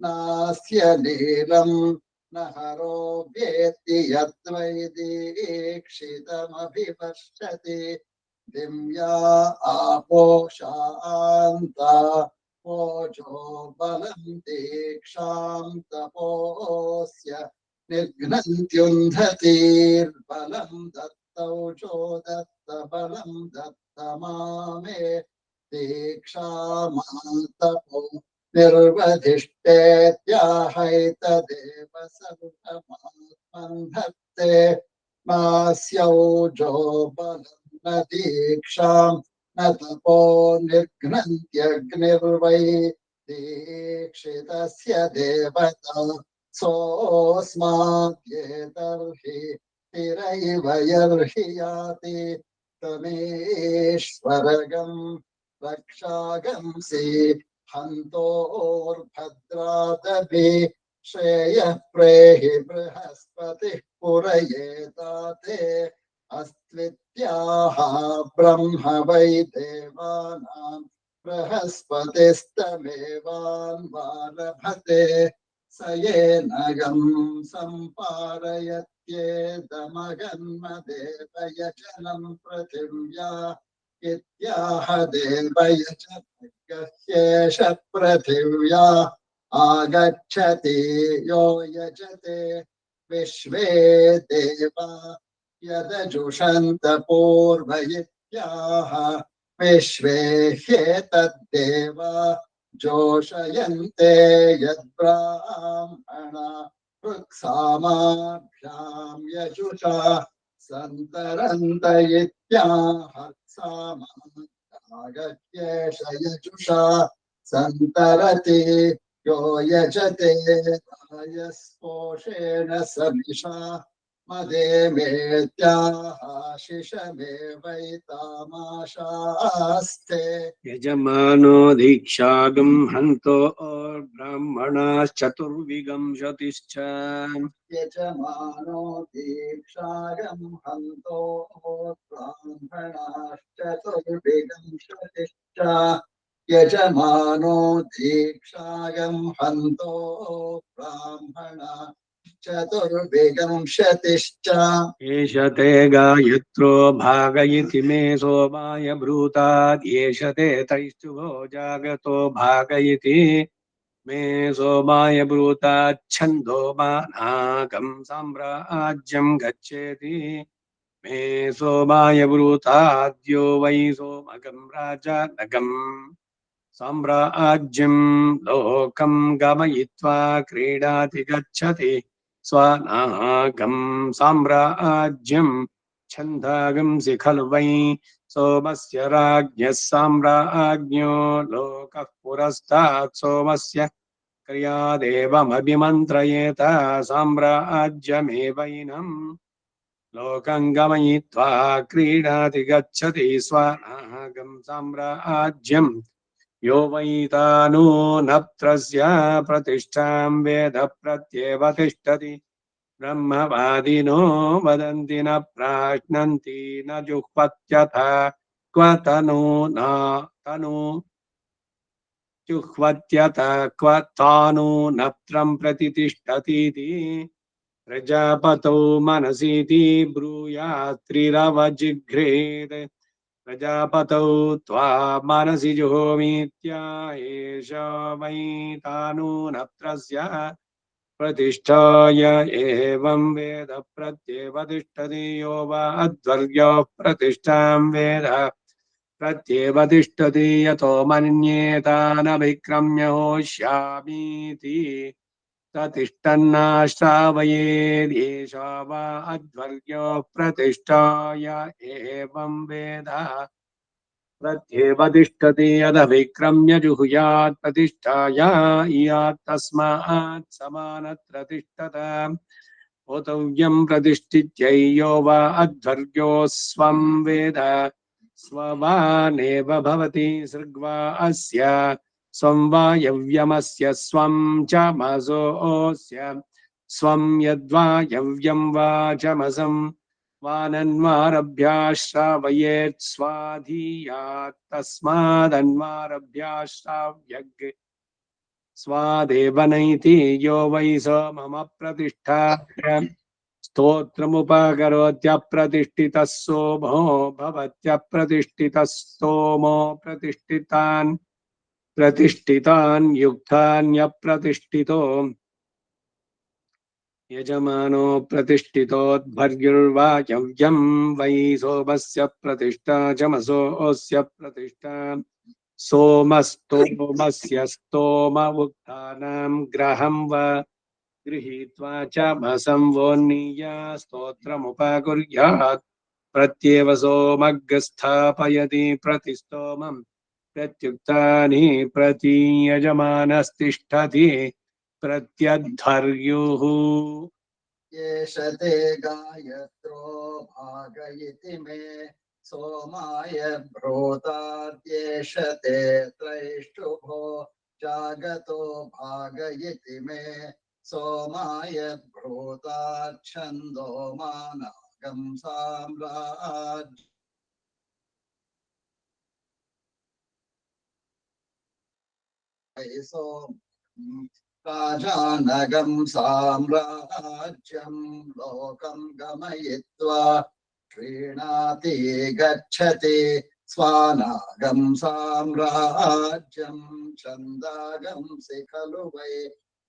नास्य नीलम् न हरोग्येति यद्वै दीक्षितमभिपश्यति दिव्या आपो शान्ता ओजो बलं दीक्षां तपोस्य निर्घ्नन्त्युन्धतीर्बलं दत्तौजो दत्तबलं दत्तमामे दीक्षामातपो निर्वधिष्ठेत्याहैतदेव सर्वमात्मन्धत्ते नास्यौजो बलं न दीक्षां न तपो निर्घ्नन्त्यग्निर्वै दीक्षितस्य देवता सोऽस्माद्येतर्हि तिरैव यर्हि याति तमेश्वरगं रक्षागंसि हन्तोर्भद्रादपि श्रेयः प्रेहि बृहस्पतिः पुरयेताते अस्त्वित्याह ब्रह्म वै देवानां बृहस्पतिस्तमेवान्वारभते स येनगं सम्पारयत्येदमगन्मदेव यजनं पृथिव्या इत्याह देवयजनगह्येष पृथिव्या आगच्छति यो यजते विश्वे देवा यदजुषन्त पूर्वयित्याह विश्वे ह्येतद्देवा जोषयन्ते यद्ब्राह्मणा पृक्सामाभ्यां यजुषा सन्तरन्त इत्याहर्क्सामागत्येष यजुषा सन्तरति यो यजते रायस्पोषेण समिषा मदे मेत्याह शिशमे वैतामाशास्ते यजमानो दीक्षागं हन्तो ब्राह्मणाश्चतुर्विंशतिश्च यजमानो दीक्षागं हन्तो ब्राह्मणाश्चतुर्विंशतिश्च यजमानो दीक्षागं हन्तो ब्राह्मणा चतुर्विंशतिश्च एष ते गायत्रो भागयति मे सोमाय ब्रूताद् एष ते तैस्तुभो जागतो भागयति मे सोमाय ब्रूतात् छन्दो मानाकं साम्राज्यं गच्छेति मे सोमाय ब्रूताद्यो वै सोमगं राजा नगम् साम्राज्यं लोकं गमयित्वा क्रीडाति गच्छति स्वनागं साम्राज्यं छन्दागंसि खलु वै सोमस्य राज्ञः साम्राज्ञो लोकः पुरस्तात् सोमस्य क्रियादेवमभिमन्त्रयेत साम्राज्यमेवैनम् लोकं गमयित्वा क्रीडाति गच्छति स्वनागं साम्राज्यं यो वैतानूनत्रस्य प्रतिष्ठां वेद प्रत्येव तिष्ठति ब्रह्मवादिनो वदन्ति न प्राश्नन्ति न जुह्वत्यथ क्व तनु न तनु जुह्वत्यथ क्व तानु नत्रं प्रतितिष्ठतीति प्रजापतौ मनसीति ब्रूयात्रिरवजिघ्रेत् प्रजापतौ त्वा मनसि जुहोमीत्या एष वै तानूनत्रस्य प्रतिष्ठाय एवं वेद प्रत्येव तिष्ठति यो वा अध्वर्यो प्रतिष्ठां वेद प्रत्येव तिष्ठति यतो मन्येतानभिक्रम्य होष्यामीति ततिष्ठन्नाश्रावयेद् वा अध्वर्यो प्रतिष्ठाय एवं वेद प्रत्येव तिष्ठति यदभिक्रम्य जुहुयात् प्रतिष्ठाय यात् तस्मात् समानत्र तिष्ठत होतव्यं प्रतिष्ठित्यै वा अध्वर्यो स्वं वेद स्ववानेव भवति सृग्वा अस्य स्वं वायव्यमस्य स्वं च मसोऽस्य स्वं यद्वायव्यं वाचमसं वानन्वारभ्याश्रावयेत् स्वाधीयात् तस्मादन्वारभ्याश्राव्यग् स्वादेवनैति यो वै सोममप्रतिष्ठाप्य स्तोत्रमुपकरोत्यप्रतिष्ठितः सोमो भवत्यप्रतिष्ठितः स्तोमो प्रतिष्ठितान् युक्तान्यप्रतिष्ठितो यजमानो प्रतिष्ठितोद्भर्युर्वायव्यं वै सोमस्य प्रतिष्ठा चमसोऽस्य प्रतिष्ठा सोमस्तोमस्य स्तोम उक्तानां ग्रहं वा गृहीत्वा चमसं वोन्नीया स्तोत्रमुपकुर्यात् प्रत्येव सोमग्स्थापयति प्रतिस्तोमं प्रत्युक्तानि प्रतीयजमानस्तिष्ठति प्रत्यध्वर्युः एष ते गायत्रो भागयति मे सोमाय भ्रोताद्येष ते त्रैष्टुभो जागतो भागयति मे सोमाय भ्रोताच्छन्दो मानागं साम्राज्य राजानगं साम्राज्यं लोकं गमयित्वा क्रीणाति गच्छति स्वानागं साम्राज्यं छन्दागंसि खलु वै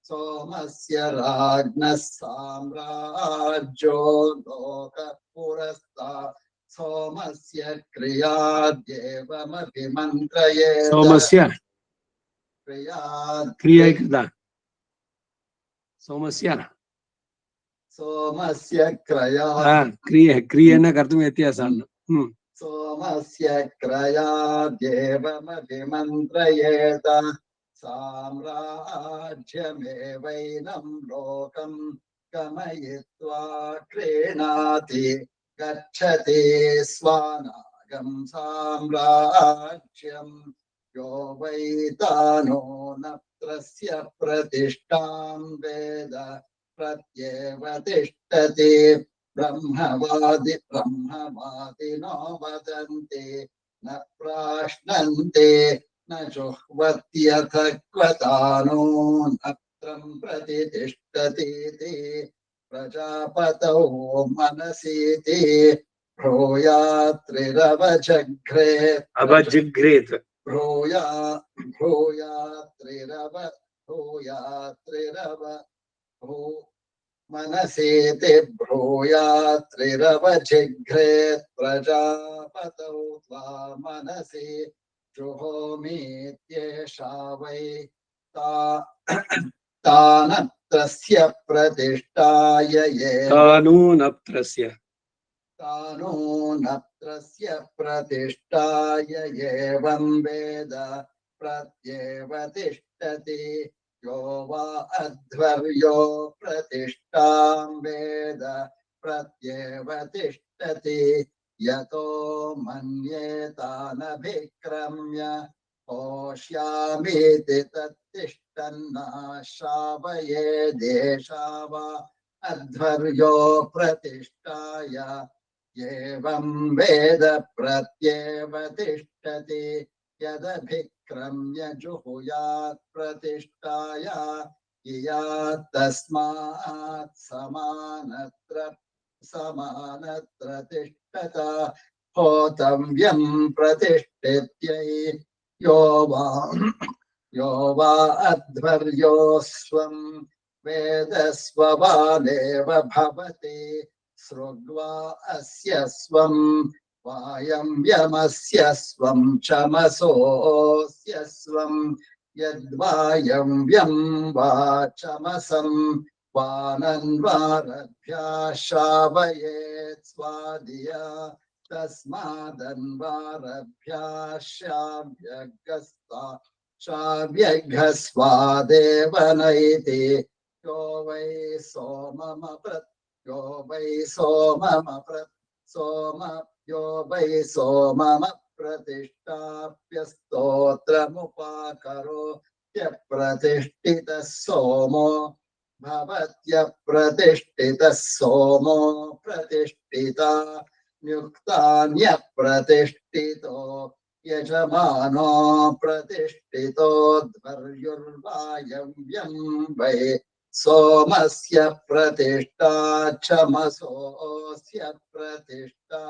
सोमस्य राज्ञः साम्राज्यो लोकः पुरस्तात् सोमस्य क्रियाद्येवमभिमन्त्रयेत सोमस्य क्रियाद् क्रिया कृता सोमस्य सोमस्य क्रयाद् क्रियेण कर्तुं व्यत्यासः सोमस्य क्रयाद्येवमभिमन्त्रयेत साम्राज्यमेवैनं लोकं गमयित्वा क्रीणाति गच्छति स्वानागं साम्राज्यं यो वैतानोऽनत्रस्य प्रतिष्ठां वेद प्रत्येव तिष्ठति ब्रह्मवादिनो वदन्ति न प्राश्नन्ति न जुह्वत्यथ क्वतानो नत्रं प्रतितिष्ठतीति प्रजापतौ मनसीति भ्रूयात्रिरवजघ्रेत् अवजिघ्रेत् भ्रूयात्रिरव मनसीति भ्रूयात्रिरवजिघ्रेत् प्रजापतौ त्वा मनसि जुहोमीत्येषा वै तानत्रस्य प्रतिष्ठाय तानूनत्रस्य तानूनत्रस्य प्रतिष्ठाय एवं वेद प्रत्येव तिष्ठति यो वा अध्वर्यो प्रतिष्ठां वेद प्रत्येव तिष्ठति यतो मन्येतानभिक्रम्य होष्यामीति तत्तिष्ठन्नाश्रावयेदेषा वा अध्वर्यो प्रतिष्ठाय एवं वेद प्रत्येव तिष्ठति यदभिक्रम्य जुहुयात् प्रतिष्ठाय इयात् तस्मात् समानत्र तिष्ठता होतव्यं प्रतिष्ठित्यै यो वा अध्वर्यो स्वं वेदस्ववानेव भवति सृग्वा अस्य स्वं वायम्यमस्य स्वं चमसोऽस्य स्वं यद्वायम्यं वाचमसं वानन्वारभ्या श्रावयेत् स्वादिया तस्मादन्वारभ्या श्राव्यघस्वादेव नैति यो वै सोममप्रतिष्ठाप्य स्तोत्रमुपाकरोत्यप्रतिष्ठितः सोमो भवत्यप्रतिष्ठितः सोमो प्रतिष्ठिता न्युक्तान्यप्रतिष्ठितो यजमानो प्रतिष्ठितोऽध्वर्युर्वायव्यं वै सोमस्य प्रतिष्ठा चमसोऽस्य प्रतिष्ठा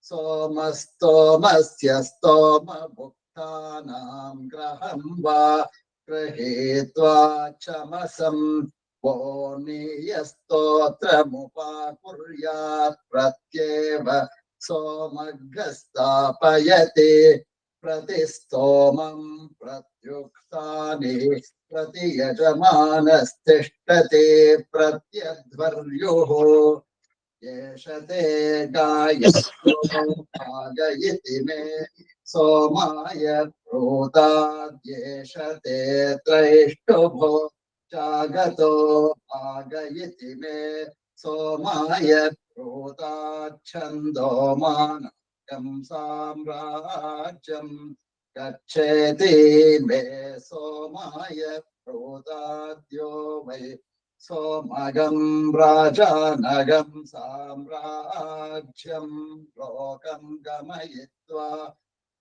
सोमस्तोमस्य स्तोमभुक्तानां ग्रहं वा गृहीत्वा चमसं पोनीयस्तोत्रमुपाकुर्यात् प्रत्येव सोमघ्रस्थापयति प्रतिस्तोमं प्रत्युक्तानि प्रतियजमानस्तिष्ठति प्रत्यध्वर्युः एष ते गायति मे सोमाय प्रोताद्येष ते त्रैष्टुभो जागतो भागयति मे सोमाय प्रोताच्छन्दो मानकं साम्राज्यं गच्छेति मे सोमाय प्रोताद्यो वै सोमगं राजानगं साम्राज्यं लोकं गमयित्वा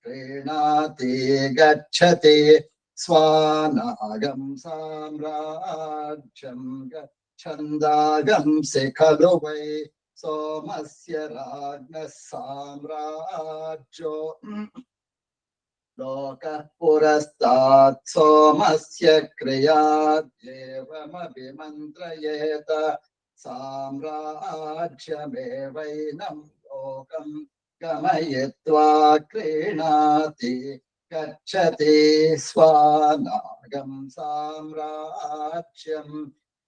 क्रीणाति गच्छति स्वानागं साम्राज्यं गच्छन्दागंसि खलु वै सोमस्य राज्ञः साम्राज्यो लोकः पुरस्तात् सोमस्य क्रियाद्येवमभिमन्त्रयेत साम्राज्यमेवैनं लोकं गमयित्वा क्रीणाति गच्छति स्वानागं साम्राज्यं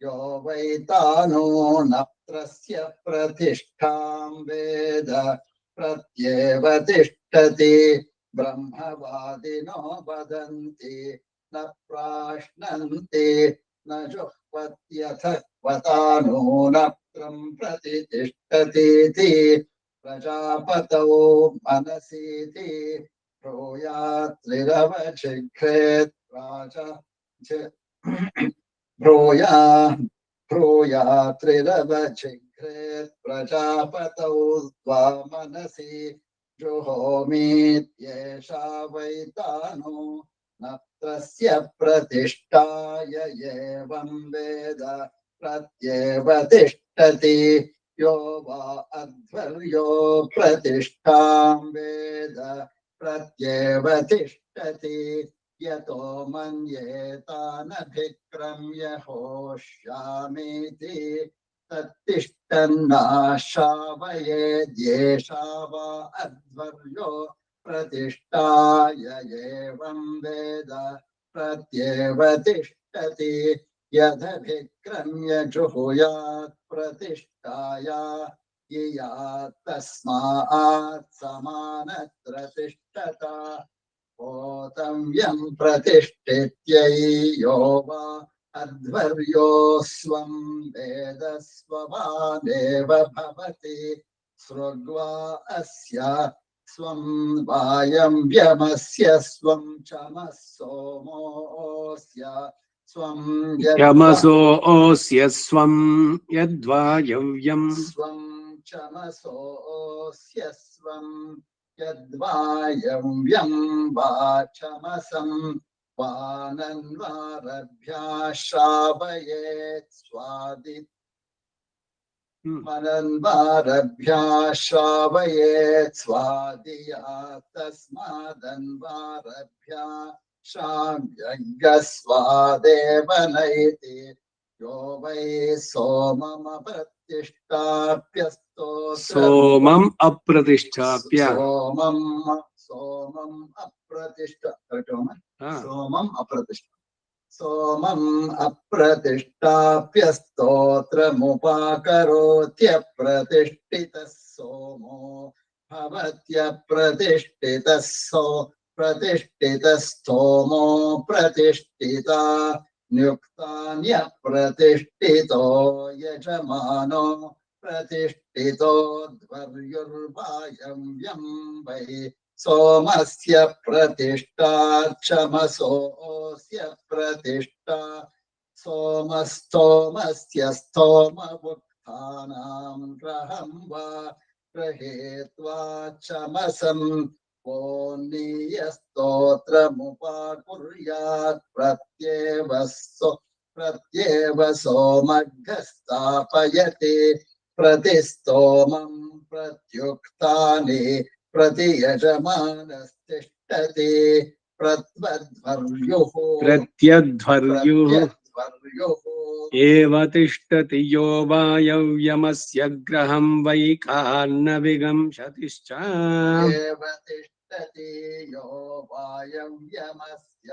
यो वै तानूनत्रस्य प्रतिष्ठां वेद प्रत्येव तिष्ठति ब्रह्मवादिनो वदन्ति न प्राश्नन्ति न जुह्वत्यथ क्वतानूनत्रं प्रतितिष्ठतीति प्रजापतौ मनसीति ब्रूयात्रिरवचिघ्रेत् ब्रूयात्रिरवचिघ्रेत् प्रजापतौ त्वा मनसि जुहोमीत्येषा वै तानो नत्रस्य प्रतिष्ठाय एवं वेद प्रत्येव तिष्ठति यो वा अध्वर्यो प्रतिष्ठां वेद प्रत्येव तिष्ठति यतो मन्येतानभिक्रम्य होष्यामीति तत्तिष्ठन्नाश्रावयेद्येषा वा अध्वर्यो प्रतिष्ठाय एवं वेद प्रत्येव तिष्ठति यदभिक्रम्य जुहुयात् प्रतिष्ठाय इयात् तस्मात् समानत्र तिष्ठता ओतव्यं प्रतिष्ठित्यै यो वा अध्वर्योऽस्वं वेदस्वभावेव भवति सृग्वा अस्य स्वं वायव्यमस्य स्वं चमः सोमोऽस्य स्वं यमसोऽस्य स्वं यद्वायव्यं स्वं चमसोऽस्य स्वं यद्वायव्यं वाचमसं वानन्वारभ्यः श्रावयेत् स्वादि मनन्वारभ्यः श्रावयेत् स्वादिया तस्मादन्वारभ्यः श्राव्यज्ञस्वादेव नैति यो वै सोमम् अप्रतिष्ठाप्य सोमम् अप्रतिष्ठाप्य स्तोत्रमुपाकरोत्यप्रतिष्ठितः सोमो भवत्यप्रतिष्ठितः प्रतिष्ठितस्तोमो प्रतिष्ठिता न्युक्तान्यप्रतिष्ठितो यजमानो प्रतिष्ठितो ध्वर्युर्वायव्यं वै सोमस्य प्रतिष्ठा चमसोऽस्य प्रतिष्ठा सोमस्तोमस्य स्तोमवुक्तानां ग्रहं वा गृहीत्वा चमसं स्तोत्रमुपाकुर्यात् प्रत्येव सोमघ्स्थापयति प्रतिस्तोमं प्रत्युक्तानि प्रतियजमानस्तिष्ठति प्रत्यध्वर्युः एव तिष्ठति यो वायव्यमस्य ग्रहं वै कान्न विगंशतिश्च एव तिष्ठति यो वायव्यमस्य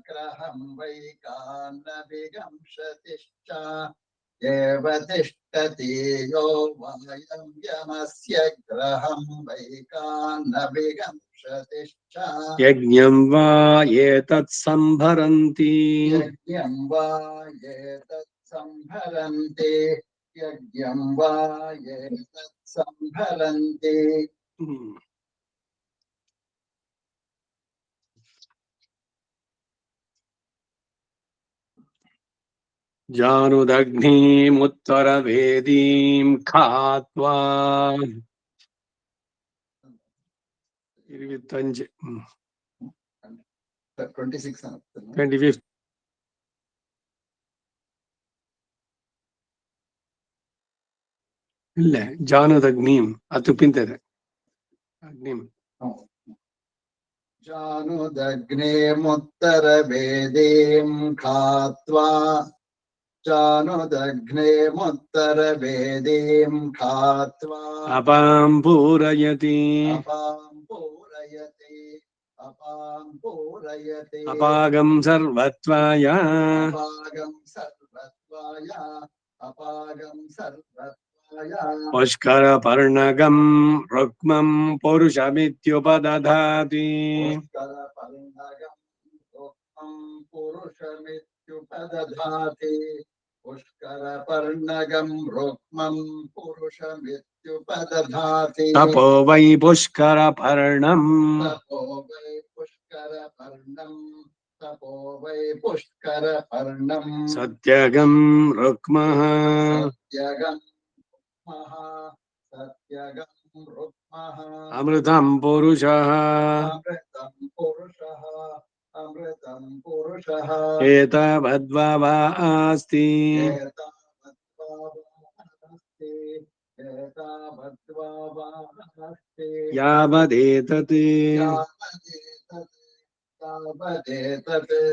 ग्रहं वै कान्न विगंशतिश्च एव तिष्ठति यो वायव्यमस्य ग्रहं वै कान्न विगंशतिश्च यज्ञं वा एतत् संभरन्ति यज्ञं वा एतत् संभरन्ति यज्ञं वा एतत् संभरन्ति जानुदग्निमुत्तरवेदीं खात्वा 25 25th ಇಲ್ಲ ಜಾನುದಗ್ನಿಂ ಅದು ಪಿಂತದೆ ಅಗ್ನಿಂ जानुदग्नेमुत्तरवेदीं खात्वा जानुदग्नेमुत्तरवेदीं खात्वा अपां पूरयति अपागं सर्वत्वाय पुष्करपर्णगं रुक्मं पुरुषमित्युपदधाति पुष्करपर्णगं रुक्मं पुरुषमित्युपदधाति तपो वै पुष्करपर्णम् तपो वै पुष्करपर्णं सत्यगं रुक्मः अमृतं पुरुषः एतावद्वा अस्ति यावदेतत्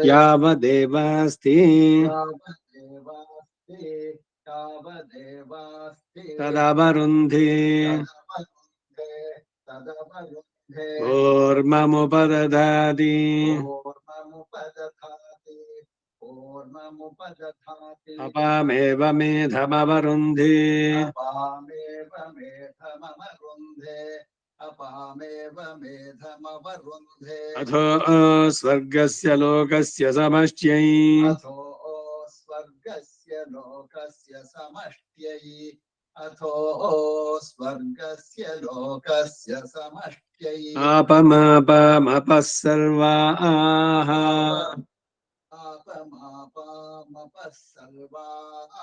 यावदेवास्ति तदवरुन्धे ऊर्ममुपदधाति पूर्णमुपदधाति अपामेव मेधमवरुन्धे अपामेव मेधमवरुन्धे अपामेव मेधमवरुन्धे अथो स्वर्गस्य लोकस्य समष्ट्यै अथो स्वर्गस्य लोकस्य समष्ट्यै अथो स्वर्गस्य लोकस्य समष्ट्यै आपमापमपः सर्वाः आपमापामपः सर्वाः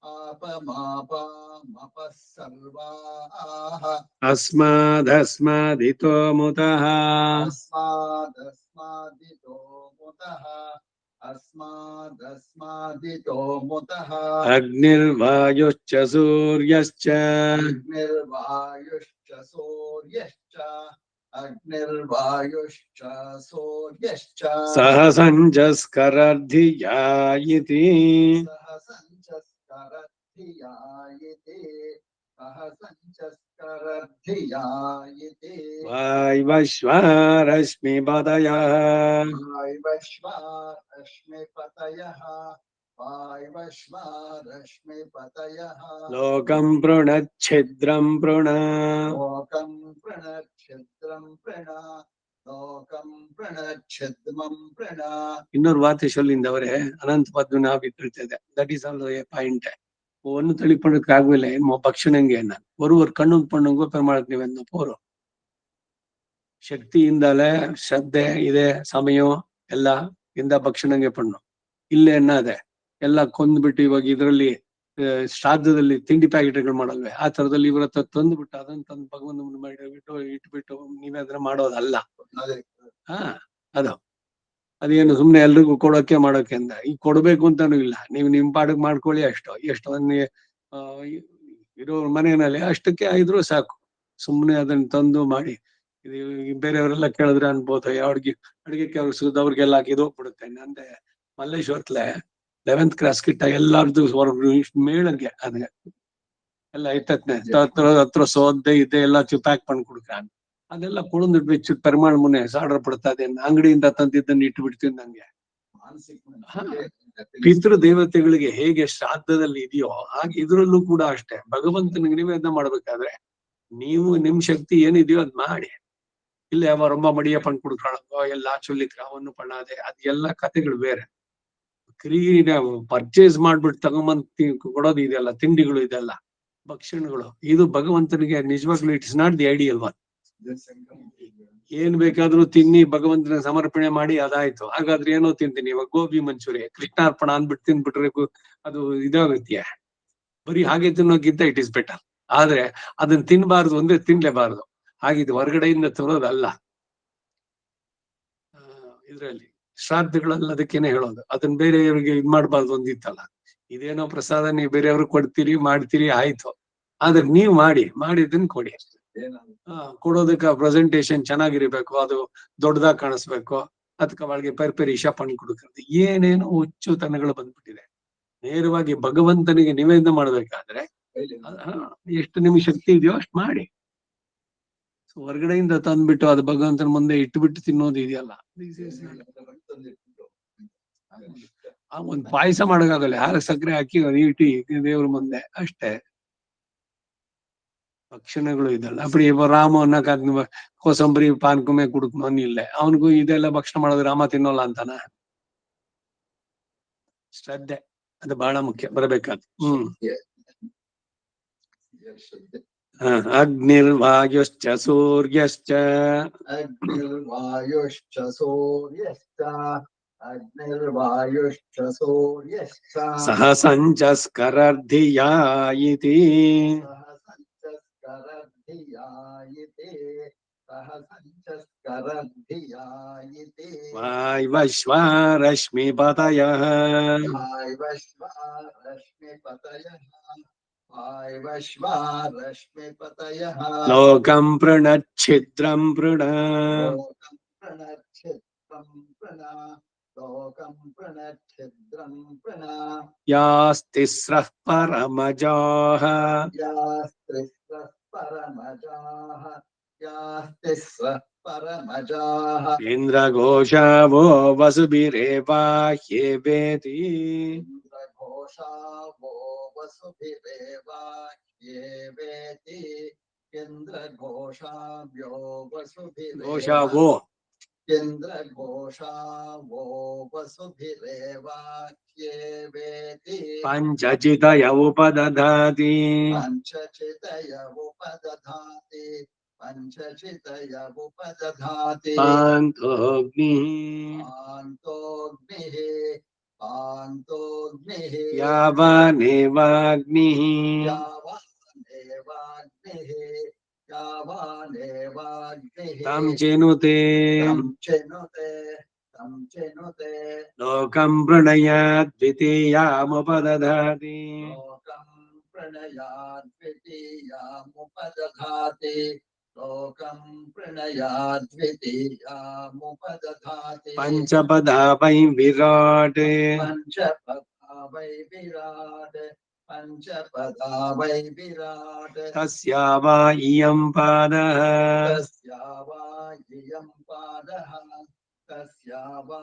आपमापामपः सर्वाः अस्मादस्मादितो मुतः अस्मादस्मादितो मुतः अस्मादस्मादितो मुतः अग्निर्वायुश्च सूर्यश्च अग्निर्वायुश्च सूर्यश्च अग्निर्वायुश्च सूर्यश्च सह सञ्जस्करर्धिया इति सह सञ्चस्करद्धिया इति सह सञ्चस्करद्धिया इति वायवश्वारश्मिपदयः वायवश्वारश्मिपतयः वायवश्वारश्मिपतयः लोकं पृणच्छिद्रं पृण लोकं प्रणच्छिद्रं प्रण लोकं प्रणच्छिद्रं प्रण இன்னொரு வார்த்தை சொல்லி இந்த அவரு அனந்த பத்மநாபி ತಿಳಿತದೆ that is also a point ஒன்னு தெளிப்பதற்கு ஆகவில்லை பக்ஷணங்க என்ன ஒருவர் கண்ணும் பண்ணுங்க பெருமாளுக்கு நிவேதனம் போறோம் ಶಕ್ತಿಯಿಂದಲೇ ಶ್ರದ್ಧೆ ಇದೆ ಸಮಯ ಎಲ್ಲ ಇಂದ ಭಕ್ಷಣಂಗೆ ಪಣ್ಣು ಇಲ್ಲೇ ಅನ್ನದೆ ಎಲ್ಲ ಕೊಂದ್ಬಿಟ್ಟು ಇವಾಗ ಇದರಲ್ಲಿ ಶ್ರಾದ್ದದಲ್ಲಿ ತಿಂಡಿ ಪ್ಯಾಕೆಟ್ಗಳು ಮಾಡಲ್ವೇ ಆ ತರದಲ್ಲಿ ಇವರ ಹತ್ರ ತಂದ್ಬಿಟ್ಟು ಅದನ್ನ ತಂದು ಭಗವಂತ ಮಾಡಿಬಿಟ್ಟು ಇಟ್ಬಿಟ್ಟು ನಿವೇದನ ಮಾಡೋದಲ್ಲ ಹಾ ಅದು ಅದೇನು ಸುಮ್ನೆ ಎಲ್ರಿಗೂ ಕೊಡೋಕೆ ಮಾಡೋಕೆ ಅಂದ ಈಗ ಕೊಡ್ಬೇಕು ಅಂತಾನು ಇಲ್ಲ ನೀವು ನಿಮ್ ಪಾಡಕ್ ಮಾಡ್ಕೊಳ್ಳಿ ಅಷ್ಟು ಎಷ್ಟು ಇರೋ ಮನೆಯಲ್ಲಿ ಅಷ್ಟಕ್ಕೆ ಇದ್ರು ಸಾಕು ಸುಮ್ನೆ ಅದನ್ನ ತಂದು ಮಾಡಿ ಇದು ಬೇರೆಯವರೆಲ್ಲ ಕೇಳಿದ್ರೆ ಅನ್ಬೋದು ಅಡುಗೆ ಕೆಲಸದವ್ರಿಗೆಲ್ಲ ಇದು ಹೋಗ್ಬಿಡುತ್ತೆ ನಂದೆ ಮಲ್ಲೇಶ್ವರತ್ಲೆ 11th ಕ್ಲಾಸ್ ಕಿಟ್ಟ ಎಲ್ಲಾರ್ದು ಮೇಳಂಗೆ ಅದೇ ಎಲ್ಲ ಐತತ್ನೆ ಹತ್ರ ಸೋದ್ದೆ ಇದೆ ಎಲ್ಲ ಪ್ಯಾಕ್ பண்ணி கொடுக்குறாங்க ಅದೆಲ್ಲ ಕುಳಿದು ಬಿಚ್ಚು ಪೆರುಮಾಳ್ ಮುನೆ ಆರ್ಡರ್ ಪಡ್ತದೆ ಅಂಗಡಿಯಿಂದ ತಂದಿದ್ದನ್ನು ಇಟ್ಟು ಬಿಡ್ತೀನಿ ನಂಗೆ ಪಿತೃ ದೇವತೆಗಳಿಗೆ ಹೇಗೆ ಶ್ರಾದ್ದದಲ್ಲಿ ಇದೆಯೋ ಹಾಗೆ ಇದ್ರಲ್ಲೂ ಕೂಡ ಅಷ್ಟೇ ಭಗವಂತನಿಗೆ ನಿವೇದನೆ ಮಾಡ್ಬೇಕಾದ್ರೆ ನೀವು ನಿಮ್ ಶಕ್ತಿ ಏನಿದೆಯೋ ಅದ್ ಮಾಡಿ ಇಲ್ಲ ಯಾವ ರೊಂಬ ಮಡಿಯ ಪಣ್ ಕುಡ್ಕೊಳ್ಳೋ ಎಲ್ಲ ಚೊಲ್ಲಿಕ್ರ ಅವನ್ನು ಪಣ್ಣಾದೆ ಅದೆಲ್ಲ ಕಥೆಗಳು ಬೇರೆ ಕ್ರೀಡೆ ಪರ್ಚೇಸ್ ಮಾಡ್ಬಿಟ್ಟು ತಗೊಂಬಂದ್ ಕೊಡೋದು ಇದೆಲ್ಲ ತಿಂಡಿಗಳು ಇದೆಲ್ಲ ಭಕ್ಷಣಗಳು ಇದು ಭಗವಂತನಿಗೆ ನಿಜವಾಗ್ಲೂ it's not the ideal one ಏನ್ ಬೇಕಾದ್ರೂ ತಿನ್ನಿ ಭಗವಂತನ ಸಮರ್ಪಣೆ ಮಾಡಿ ಅದಾಯ್ತು ಹಾಗಾದ್ರೆ ಏನೋ ತಿಂತೀನಿ ಇವಾಗ ಗೋಬಿ ಮಂಚೂರಿ ಕೃಷ್ಣಾರ್ಪಣ ಅಂದ್ಬಿಟ್ಟು ತಿನ್ಬಿಟ್ರೆ ಅದು ಇದಾಗುತ್ತೆ ಬರೀ ಹಾಗೆ ತಿನ್ನೋಕ್ಕಿಂತ ಇಟ್ ಇಸ್ ಬೆಟರ್ ಆದ್ರೆ ಅದನ್ನ ತಿನ್ಬಾರ್ದು ಅಂದ್ರೆ ತಿನ್ಲೇಬಾರ್ದು ಹಾಗಿದ್ದು ಹೊರಗಡೆಯಿಂದ ತರೋದಲ್ಲ ಇದ್ರಲ್ಲಿ ಶ್ರಾದ್ದಗಳೆಲ್ಲ ಅದಕ್ಕೇನೆ ಹೇಳೋದು ಅದನ್ನ ಬೇರೆಯವ್ರಿಗೆ ಇದ್ ಮಾಡ್ಬಾರ್ದು ಒಂದಿತ್ತಲ್ಲ ಇದೇನೋ ಪ್ರಸಾದ ನೀವು ಬೇರೆಯವ್ರಿಗೆ ಕೊಡ್ತೀರಿ ಮಾಡ್ತೀರಿ ಆಯ್ತು ಆದ್ರೆ ನೀವ್ ಮಾಡಿದ್ದನ್ನ ಕೊಡಿ ಕೊಡೋದಕ್ಕೆ ಪ್ರೆಸೆಂಟೇಶನ್ ಚೆನ್ನಾಗಿರ್ಬೇಕು ಅದು ದೊಡ್ಡದಾಗಿ ಕಾಣಿಸ್ಬೇಕು ಅದಕ್ಕೆ ಅವಳಿಗೆ ಪೆರ್ಪೆರಿ ಇಶ ಪಣ್ ಕೊಡುತ್ತೆ ಏನೇನೋ ಹುಚ್ಚುತನಗಳು ಬಂದ್ಬಿಟ್ಟಿದೆ ನೇರವಾಗಿ ಭಗವಂತನಿಗೆ ನಿವೇದನೆ ಮಾಡ್ಬೇಕಾದ್ರೆ ಎಷ್ಟು ನಿಮ್ಗೆ ಶಕ್ತಿ ಇದೆಯೋ ಅಷ್ಟು ಮಾಡಿ ಹೊರಗಡೆಯಿಂದ ತಂದ್ಬಿಟ್ಟು ಅದು ಭಗವಂತನ ಮುಂದೆ ಇಟ್ಟುಬಿಟ್ಟು ತಿನ್ನೋದು ಇದೆಯಲ್ಲ ಒಂದ್ ಪಾಯಸ ಮಾಡಕ್ಕಾಗಲ್ಲ ಯಾರ ಸಕ್ಕರೆ ಹಾಕಿ ಇಟ್ಟಿ ದೇವ್ರ ಮುಂದೆ ಅಷ್ಟೇ ಭಕ್ಷಣಗಳು ಇದಲ್ಲ ಅಪ್ಪಡಿ ರಾಮ ಅನ್ನಕ ಕೋಸಂಬರಿ ಪಾನ್ಕುಮೆ ಕುಡುಕನು ಇಲ್ಲ ಅವನಿಗೂ ಇದೆಲ್ಲ ಭಕ್ಷಣ ಮಾಡೋದು ರಾಮ ತಿನ್ನೋಲ್ಲ ಅಂತಾನ ಶ್ರದ್ಧೆ ಅದು ಬಹಳ ಮುಖ್ಯ ಬರಬೇಕಾದ ಅಗ್ನಿರ್ವಾಯುಶ್ಚ ಸೂರ್ಯಶ್ಚ ಅಗ್ನಿರ್ವಾಯುಶ್ಚ ಸೂರ್ಯಶ್ಚ ಅಗ್ನಿರ್ವಾಯುಶ್ಚ ಸೂರ್ಯಶ್ಚ ಸಹ ಸಂಚಸ್ಕರರ್ಧಿಯಾ ಇತಿ ಸಂಚಸ್ಕರರ್ಧಿಯಾ ಇತಿ ಸಹ ಸಂಚಸ್ಕರರ್ಧಿಯಾ ಇತಿ ವಾಯುಶ್ವಾರಶ್ಮಿಪತಯಃ ವಾಯುಶ್ವಾರಶ್ಮಿಪತಯಃ वायवश्वारश्मिपतयः लोकं प्रणच्छिद्रं प्रण लोकं प्रणच्छिद्रं प्रण लोकं प्रणच्छिद्रं प्रण यास्तिस्रः परमजाः यास्तिस्रः परमजाः याः तिस्रः परमजाः इंद्रघोषा वो वसुभिरेवाह्येवेति इन्द्रघोषा वो वसुभिरेवाह्येवेति इन्द्रघोषाभ्यो घोषा वसुभिरेव वो इन्द्रघोषा वो वसुभिरेवाह्येवेति पंचचितय उपदधाति पञ्चचितय उपदधाति पञ्चचितय उपदधाति पान्तोऽग्निः पान्तोऽग्निः पान्तोऽग्निः यावानेवाग्निः यावानेवाग्निः यावानेवाग्निः तं चिनुते तं चिनुते तं चिनुते लोकं प्रणयात् द्वितीयामुपदधाति लोकं प्रणयात् द्वितीयामुपदधाति लोकं प्रणयात् द्वितीयामुपदधाति पंचपदा वै विराट् पञ्चपदा वै विराट् पञ्चपदा वै विराट् तस्या वा इयं पादः तस्या वा इयं पादः तस्या वा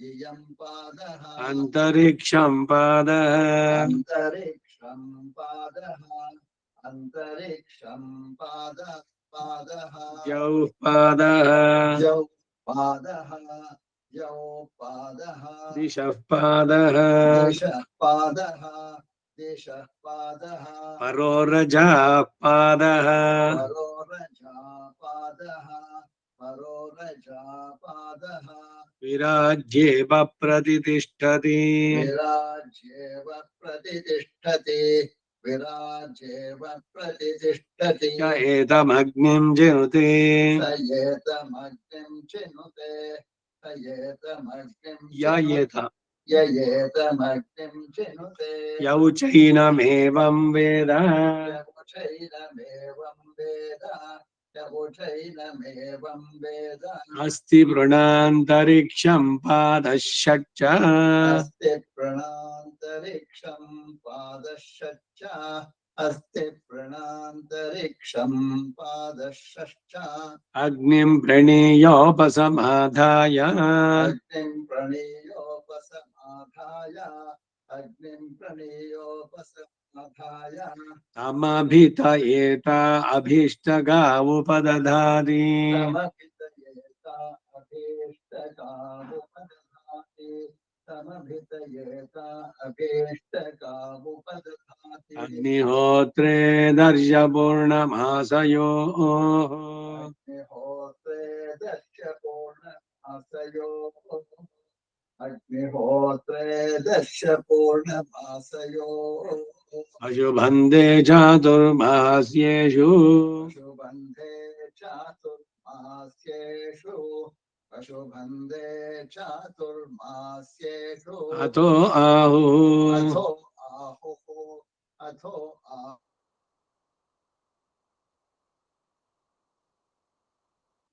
इयं पादः अन्तरिक्षं पादः अन्तरिक्षं पादः अन्तरिक्षं पादः द्यौः पादः यौ पादः यौ पादः दिशः पादः दिशः पादः दिशः पादः परोरजः पादः परोरजा पादः परोरजा पादः विराज्येव प्रतिष्ठति विराज्येव प्रतिष्ठति विराज्येव प्रतिष्ठति य एतमग्निं जिनुते स एतमग्निं चिनुते स एतमग्निं य एत य एतमग्निं चिनुते यौ चैनमेवं वेद यमुचैनमेवं वेद यमुचैनमेवं वेद अस्ति वृणान्तरिक्षं पादश्च अस्ति प्रणान्तरिक्षं पादश्च अस्ति प्रणान्तरिक्षं पादश्च अग्निं प्रणीयोपसमाधाय अग्निं प्रणीयोपसमाधाय अग्निं प्रणीयोपसमाधाय तमभितयेत अभीष्टगावुपदधाति समभितयेत अभीष्टकामुपदधाति समभितयेत अभीष्टकामुपदधाति अग्निहोत्रे दर्शपूर्णमासयोः अग्निहोत्रे दर्शपूर्णमासयोः अग्निहोत्रे दर्शपूर्णमासयोः अशुभन्ते चातुर्मास्येषु अशुभन्ते चातुर्मास्येषु अशुभन्ते चातुर्मास्येषु अतो आहुः अथो आहुः अथो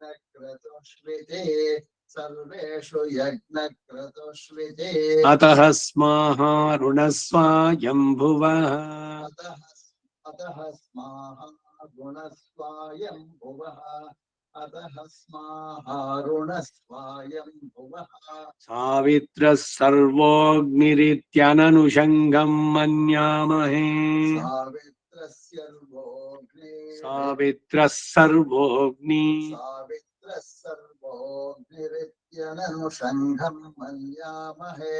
यज्ञक्रतुष्विते सर्वेषु यज्ञक्रतुष्विते अतः स्माः ऋणस्वायम्भुवः अतः स्माः गुणस्वायम्भुवः अतः स्माः ऋणस्वायम्भुवः सावित्रः सर्वोऽग्निरित्यननुषङ्गं मन्यामहे सावित्रः सर्वोऽग्निरित्यननुषङ्घं मन्यामहे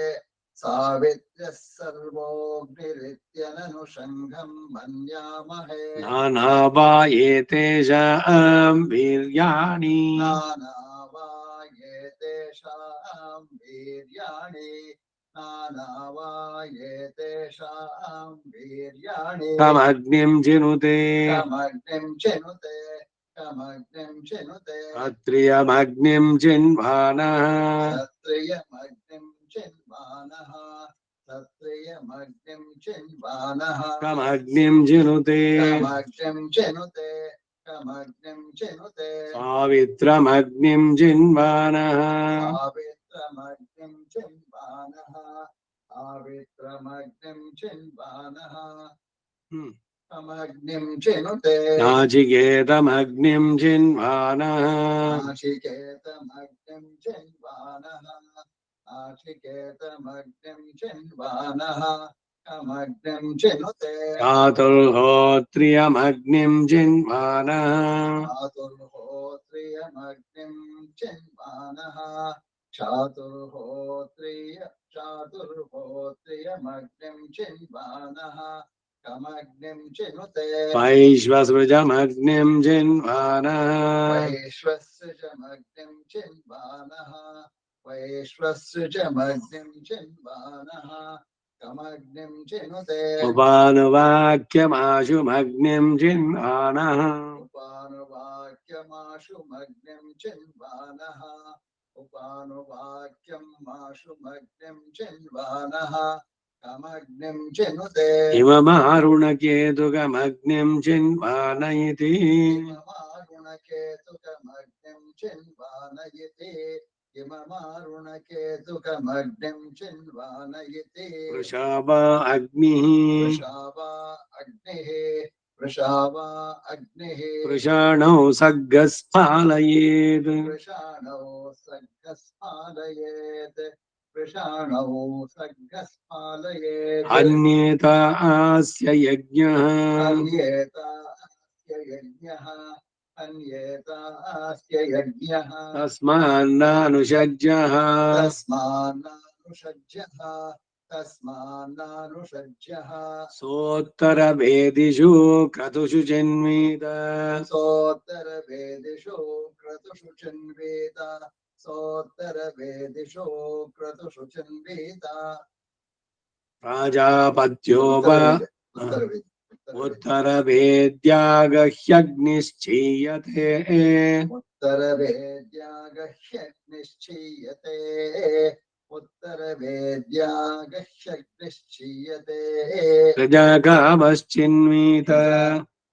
सावित्रः सर्वोऽग्निरित्यननुषङ्घं मन्यामहे नानावा एतेषां वीर्याणि नानावा एतेषां वीर्याणि नानावा एतेषां वीर्याणि तमग्निं जिनुते कमग्निं चिनुते कमग्निं चिनुते अत्रियमग्निं चिन्वानः क्षत्रियमग्निं चिन्वानः क्षत्रियमग्निं चिन्वानः तमग्निं जिनुते कमग्निं चिनुते कमग्निं चिनुते सावित्रमग्निं जिन्वानः सावित्रमग्निं चिन्वानः सावित्रमग्निं चिन्वानः कमग्निं चिनुते नाचिकेतमग्निं चिन्वानः नाचिकेतमग्निं चिन्वानः नाचिकेतमग्निं चिन्वानः कमग्निं चिनुते चातुर्होत्रियमग्निं चिन्वानः चातुर्होत्रियमग्निं चिन्वानः चातुर्होत्रियमग्निं चिन्वानः कमग्निं चिनुते वैश्वसृजमग्निं चिन्वानः वैश्वसृजमग्निं चिन्वानः वैश्वसृजमग्निं चिन्वानः कमग्निं चिनुते उपानुवाक्यमाशुमग्निं चिन्वानः उपानुवाक्यमाशुमग्निं चिन्वानः उपानुवाक्यमाशुमग्निं चिन्वानः कमग्निं चिनुते इममारुणकेतुकमग्निं चिन्वानयति इममारुणकेतुकमग्निं चिन्वानयति इममारुणकेतुकमग्निं चिन्वानयति वृषावा अग्निः वृषावा अग्निः वृषावा अग्निः वृषाणौ सर्गस्फालयेत् वृषाणौ सर्गस्फालयेत् वृषाणौ सर्गस्फालयेत् अन्येतास्य यज्ञः अन्येतास्य यज्ञः अन्येतास्य यज्ञः तस्मान्नानुषज्यः तस्मान्नानुषज्यः तस्मान्नानुषज्यः सोत्तरवेदिषु क्रतुषु चिन्वित सोत्तरवेदिषु क्रतुषु चिन्वेत सोत्तरवेदिषु क्रतुषु चिन्वेत प्राजापत्यो वा उत्तरवेद्यागह्यग्निश्चीयते उत्तरवेद्यागह्यग्निश्चीयते उत्तरवेद्यागह्यग्निश्चीयते प्रजाकामश्चिन्वित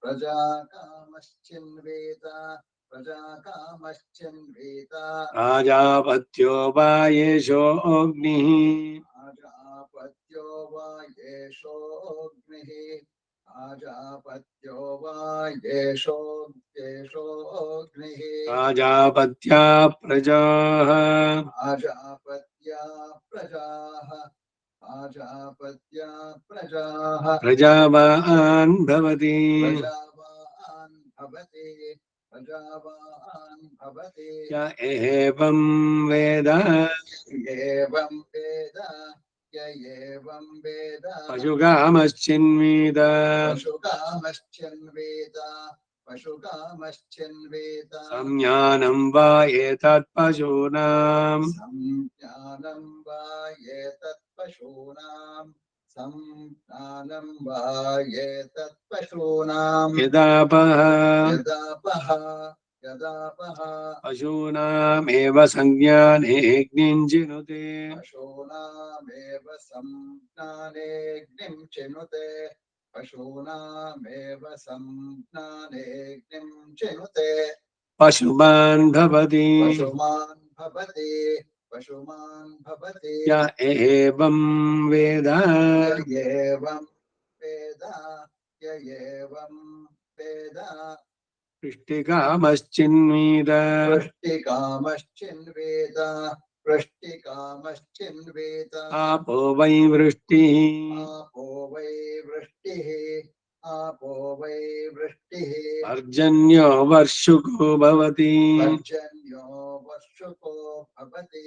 प्रजाकामश्चिन्वेत प्रजाकामश्चिन्वेत प्राजापत्यो वा येषोऽग्निः आजापत्यो वा येषोऽग्निः आजापत्यो वा येषोऽग्निः प्राजापत्या प्रजाः आजापत्या प्रजाः आजापत्या प्रजाः प्रजावान् भवति प्रजावान् भवति प्रजावान् भवति य एवं वेद एवं वेद य एवं वेद पशुकामश्चिन्वित पशुकामश्चिन्वेत पशुकामश्चिन्वेत संज्ञानं वा एतत्पशूनां संज्ञानं वा एतत्पशूनां संज्ञानं वा एतत्पशूनां यदापः यदापः यदापः पशूनामेव संज्ञानेऽग्निं चिनुते पशूनामेव संज्ञानेऽग्निं चिनुते पशूनामेव संज्ञानेऽग्निं चिनुते पशुमान् भवति पशुमान् भवति पशुमान् भवति य एवं वेद य एवं वेद य एवं वेद पृष्टिकामश्चिन्वित वृष्टिकामश्चिन्वेद वृष्टिकामश्चिन्वेद आपो वै वृष्टिः आपो वै वृष्टिः आपो वै वृष्टिः पर्जन्यो वर्षुको भवति पर्जन्यो वर्षुको भवति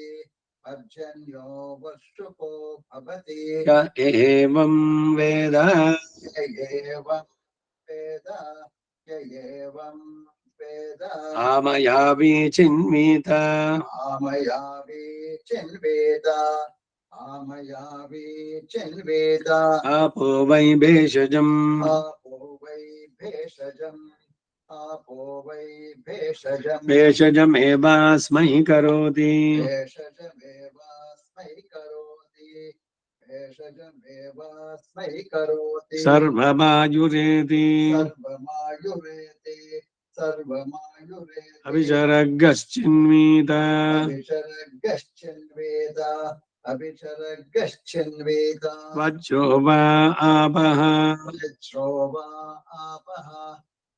पर्जन्यो वर्षुको भवति य एवं वेद य एवं वेद य एवं वेद आमयावि चिन्वित आमयावि चिन्वेद आमयावि चिन्वेद आपो वै भेषजम् आपो वै भेषजम् आपो वै भेषजम् भेषजमेवास्मै करोति भेषजमेवास्मै करोति भेषजमेवास्मै करोति सर्वमायुरेति सर्वमायुरेति सर्वमायुरेति अभिचरगश्चिन्वित अभिचरगश्चिन्वेद अभिचरगश्चिन्वेद वज्रो वा आपः वज्रो वा आपः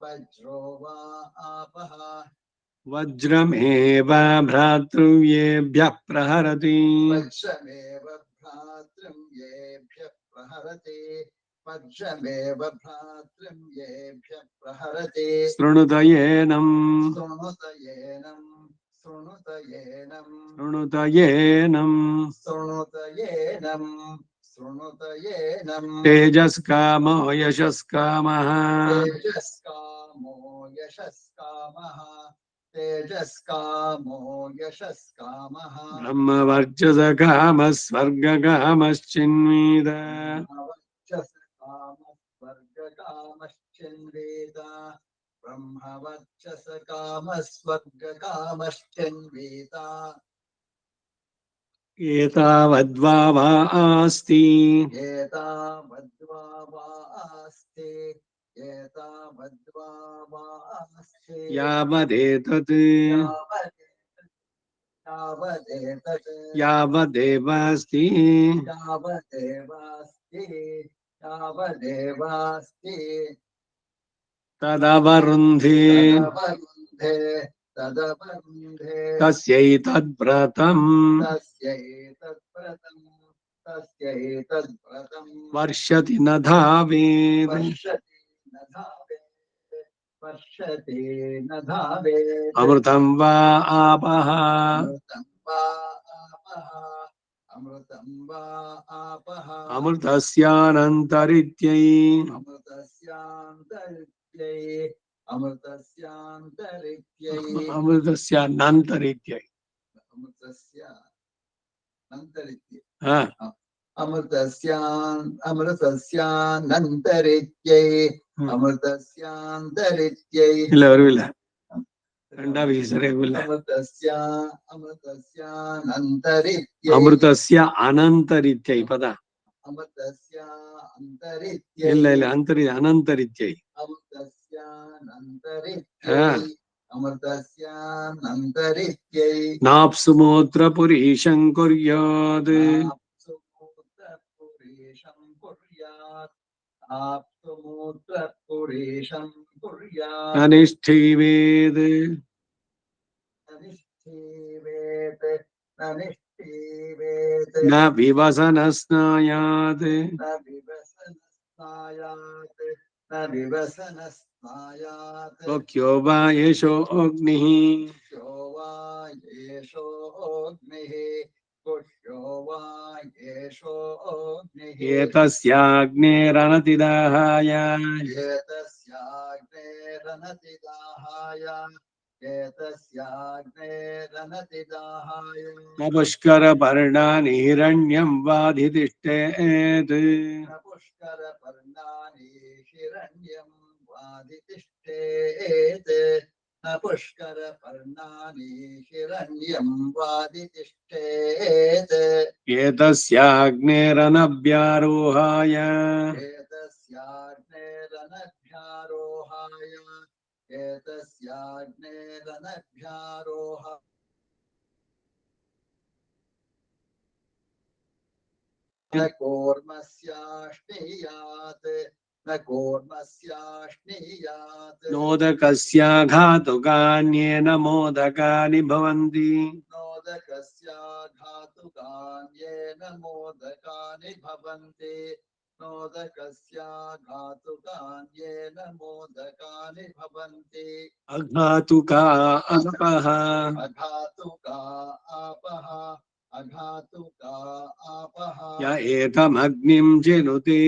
वज्रो वा आपः वज्रमेव भ्रातृव्येभ्यः प्रहरति वज्रमेव भ्रातृं येभ्यः प्रहरति वज्रमेव भ्रातृं येभ्यः प्रहरति शृणुत येनम् शृणुत येनम् शृणुत येनम् शृणुत येनम् शृणुत येनम् शृणुत येनम् तेजस्कामो यशस्कामः तेजस्कामो यशस्कामः तेजस्कामो यशस्कामः ब्रह्मवर्चसकामः स्वर्गकामश्चिन्मीद स्वर्गकामश्चिन्वेद ब्रह्मवर्चसकामस्वर्गकामश्चिन्वेद एतावद्वा वा आस्ति एतावद्वा वा आस्ते एतावद्वा वा आस्ते यावदेतत् यावदेतत् यावदेवास्ति यावदेवास्ति यावदेवास्ति तदवरुन्धे तदवरुन्धे तदवरुन्धे तस्यैतद्व्रतम् तस्यैतद्व्रतम् तस्यैतद्व्रतम् वर्षति न धावेत् वर्षति न धावेत् वर्षति न धावेत् अमृतं वा आपः अमृतं वा आपः अमृतं वा आपः अमृतस्यानन्तरित्यै अमृतस्यान्तरित्यै अमृतस्यान्तरित्यै अमृतस्यानन्तरित्यै अमृतस्यान्तरित्यै हा अमृतस्यान्तरित्यै अमृतस्यान्तरित्यै ಇಲ್ಲ ಬರುವಿಲ್ಲ ಗಂಡ ಬೀಸರೇಗುಲ್ಲ अमृतस्यान्तरित्यै ಅಮೃತಸ್ಯ ಅನಂತರಿತ್ಯೈ ಪದ अमृतस्यान्तरित्यै ಇಲ್ಲ ಇಲ್ಲ ಅನಂತರಿತ್ಯೈ अमृतस्यान्तरित्यै अमृतस्यान्तरित्यै नाप्सुमोत्र पुरीशं कुर्यात् नाप्सुमूत्रपुरीशं कुर्यात् नाप्सुमूत्रपुरीशं कुर्यात् अनिष्ठीवेद् अनिष्ठीवेत् अनिष्ठीवेत् न विवसनस्नायात् न विवसनस्नायात् न विवसनस्नायात् लोक्यो वा एषो अग्निः गुह्यो वा येषो अग्निः गुह्यो वा येषो अग्निः एतस्याग्नेरनतिदाहाय एतस्याग्नेरनतिदाहाय एतस्याग्नेरनतिदाहाय न पुष्करपर्णानि हिरण्यं वाधितिष्ठेत् न पुष्करपर्णानि हिरण्यं वादितिष्ठेत् न पुष्करपर्णानि हिरण्यं वादितिष्ठेत् एतस्याग्नेरनभ्यारोहाय एतस्याग्नेरनभ्यारोहाय एतस्याग्नेरनभ्यारोहाय न कूर्मस्याश्नीयात् न कूर्मस्याश्नीयात् नोदकस्याघातुकान्येन मोदकानि भवन्ति नोदकस्याघातुकान्येन मोदकानि भवन्ति नोदकस्याघातुकान्येन मोदकानि भवन्ति अघातुका अपः अघातुका आपः अघातुका आपः य एतमग्निं चिनुते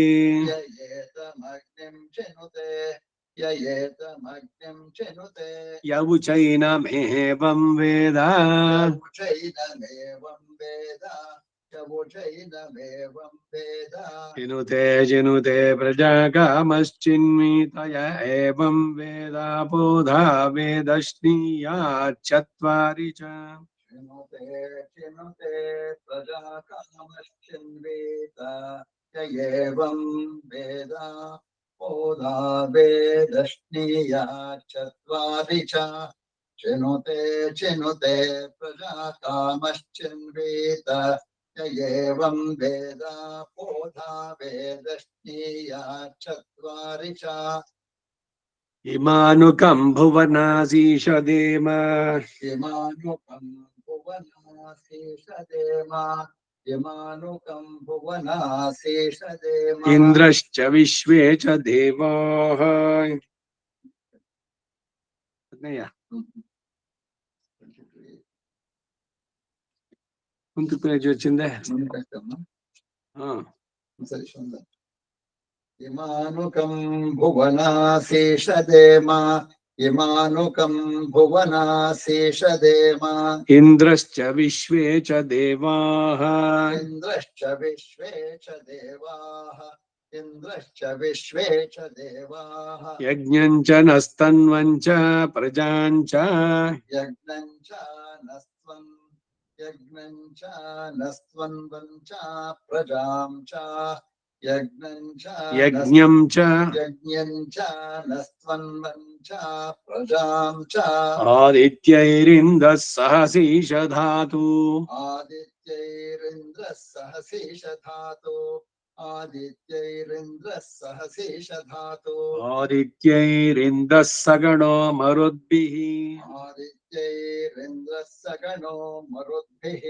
य एतमग्निं चिनुते य एतमग्निं चिनुते यवुचैनमेवं वेद यवुचैनमेवं वेद यवुचैनमेवं वेद चिनुते चिनुते प्रजाकामश्चिन्मीतय एवं वेदापोधा वेदश्नीयाच्चत्वारि च चिनुते चिनुते प्रजाकामश्चिन्वेद य एवं वेद पोधा वेदश्नीया चत्वारि च चिनुते चिनुते प्रजाकामश्चिन्वेद य एवं वेद बोधा वेदश्चीया चत्वारि च इमानुकं भुवनासीषदेम इमानुकं भुवनासीषदेम इमानुकं भुवनासीषदेम इन्द्रश्च विश्वे च देवाः కుంతి పేజ్ వచ్చిందే इमानुकं भुवनासीषदेम इमानुकं भुवनासीषदेम इन्द्रश्च विश्वे च देवाः इन्द्रश्च विश्वे च देवाः इन्द्रश्च विश्वे च देवाः यज्ञं च नस्तन्वं च प्रजां च यज्ञं च नस्त्वन्वं च प्रजां च यज्ञं च नस्त्वन्वं च प्रजां च आदित्यैरिन्दः सहसीष धातु आदित्यैरिन्द्रः सहसीष धातु आदित्यैरिन्द्रः सहसीष धातु आदित्यैरिन्दः सगणो मरुद्भिः आदित्यैरिन्द्रः सगणो मरुद्भिः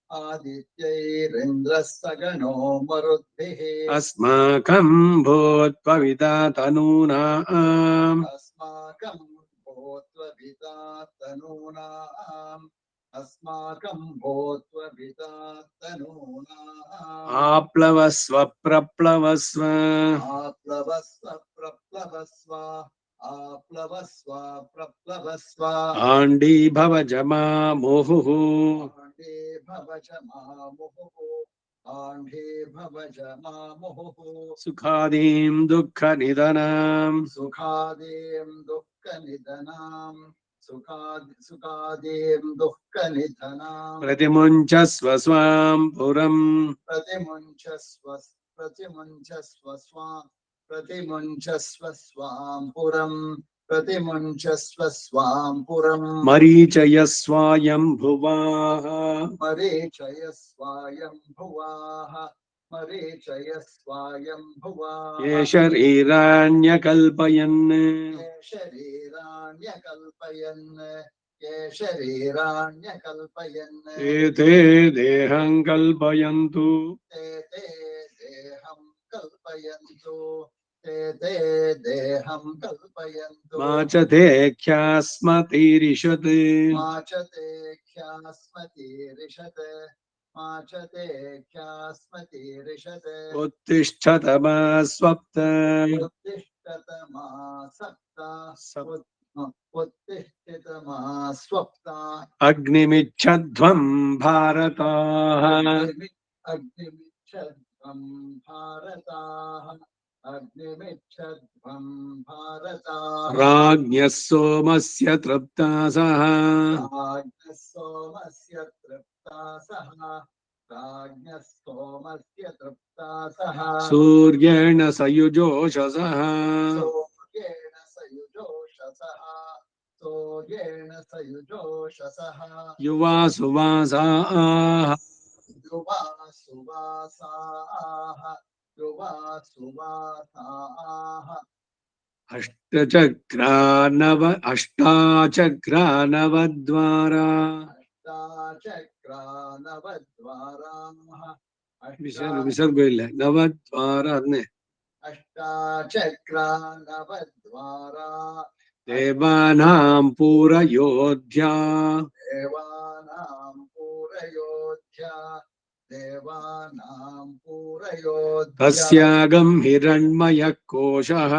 आदित्यैरिन्द्रः सगणो मरुद्भिः अस्माकं भूत्वविदा तनूनाम् अस्माकं भूत्वविदा तनूनाम् अस्माकं भूत्वविदा तनूनाम् आप्लवस्व प्रप्लवस्व आप्लवस्व प्रप्लवस्व आप्लवस्व प्रप्लवस्व आण्डीभव जमा मुहुः आण्डे भव च मामुहुः आण्डे भव च मामुहुः सुखादीं दुःखनिधनाम् सुखादीं दुःखनिधनाम् सुखादीं दुःखनिधनाम् प्रतिमुञ्चस्व स्वां पुरम् प्रतिमुञ्चस्व स्वां पुरम् प्रतिमुञ्चस्व स्वां पुरम् मरीचयस्वायम्भुवाः मरीचय स्वायम्भुवाः मरीचय स्वायम्भुवाः ये शरीराण्यकल्पयन् ये शरीराण्यकल्पयन् ये शरीराण्यकल्पयन् एते देहं कल्पयन्तु ते देहं कल्पयन्तु ते देहं कल्पयन्तु मा च ते ख्यास्मतीरिषत् मा च ते ख्यास्मतीरिषत् मा च ते ख्यास्मतीरिषत् उत्तिष्ठत मा स्वप्त उत्तिष्ठत मा सप्ता उत्तिष्ठित मा स्वप्ता अग्निमिच्छध्वं भारताः अग्निमिच्छध्वं भारताः अग्निमिच्छध्वं भारताः राज्ञः सोमस्य तृप्तासः राज्ञः सोमस्य तृप्तासः राज्ञः सोमस्य तृप्तासः सूर्येण सयुजोषसः सूर्येण सयुजोषसः सूर्येण सयुजोषसः युवा सुवासाः युवा सुवासाः युवा सुवासाः अष्टाचक्रानवद्वारा अष्टाचक्रानवद्वाराः विसर्ग ಇಲ್ಲ नवद्वार ಅದನ್ನೇ अष्टाचक्रानवद्वारा देवानां पूरयोध्या देवानां पूरयोध्या देवानां पूरयोध्या तस्यागं हिरण्मयः कोशः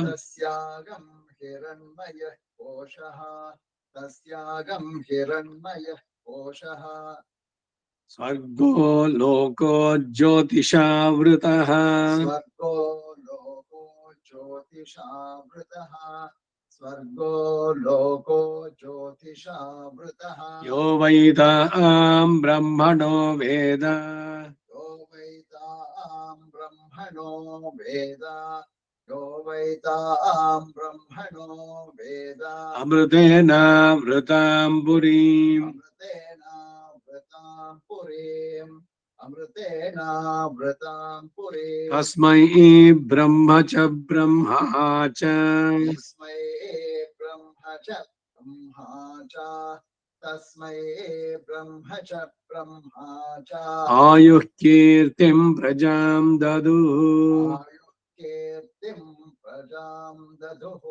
तस्यागं हिरण्मयः कोशः तस्यागं हिरण्मयः कोशः स्वर्गो लोको ज्योतिषावृतः स्वर्गो लोको ज्योतिषावृतः स्वर्गो लोको ज्योतिषावृतः यो वैतां ब्रह्मणो वेद यो वैतां ब्रह्मणो वेद यो वैतां ब्रह्मणो वेद अमृतेनावृतां पुरीम् अमृतेनावृतां पुरीम् अमृतेनावृतां पुरीम् तस्मै ब्रह्म च ब्रह्मा च तस्मै ब्रह्म च ब्रह्मा च तस्मै ब्रह्म च ब्रह्मा च आयुः कीर्तिं प्रजां ददुः आयुः कीर्तिं प्रजां ददुः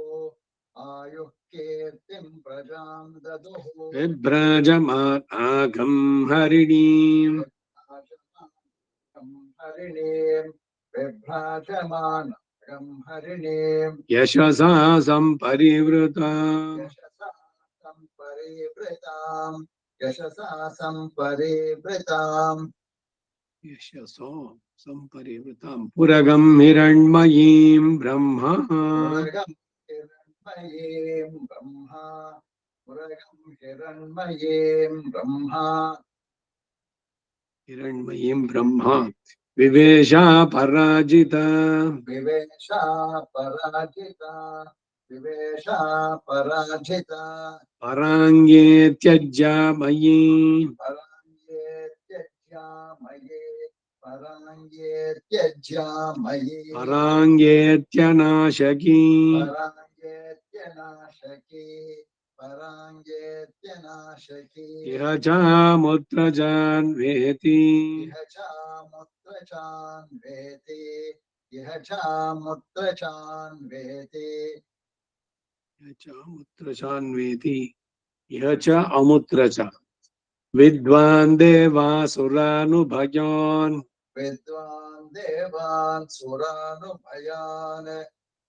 आयुः कीर्तिं प्रजां ददुः विभ्राजमानागं हरिणीम् हरिणीं विभ्राजमानगं हरिणीं यशसा सम्परिवृता यशसा सम्परिवृताम् यशसा सम्परिवृताम् यशसो सम्परिवृतां पुरगं हिरण्मयीं ब्रह्मा पुरगं हिरण्मयीं ब्रह्मा पुरगं हिरण्मयीं ब्रह्मा हिरण्मयीं ब्रह्मा विवेशा पराजिता विवेशा पराजिता विवेशा पराजिता पराङ्गे त्यज्या मयि पराङ्गे त्यज्यामये पराङ्गे त्यज्यामये पराङ्गेत्यनाशकी पराङ्गेत्यनाशकी पराङ्गेत्यनाशकी इह चामुत्र जान्वेति इह चामुत्र चान्वेति इह चामुत्र चान्वेति इह चामुत्र चान्वेति इह च अमुत्र च विद्वान् देवासुरानुभयान् विद्वान् देवान् सुरानुभयान्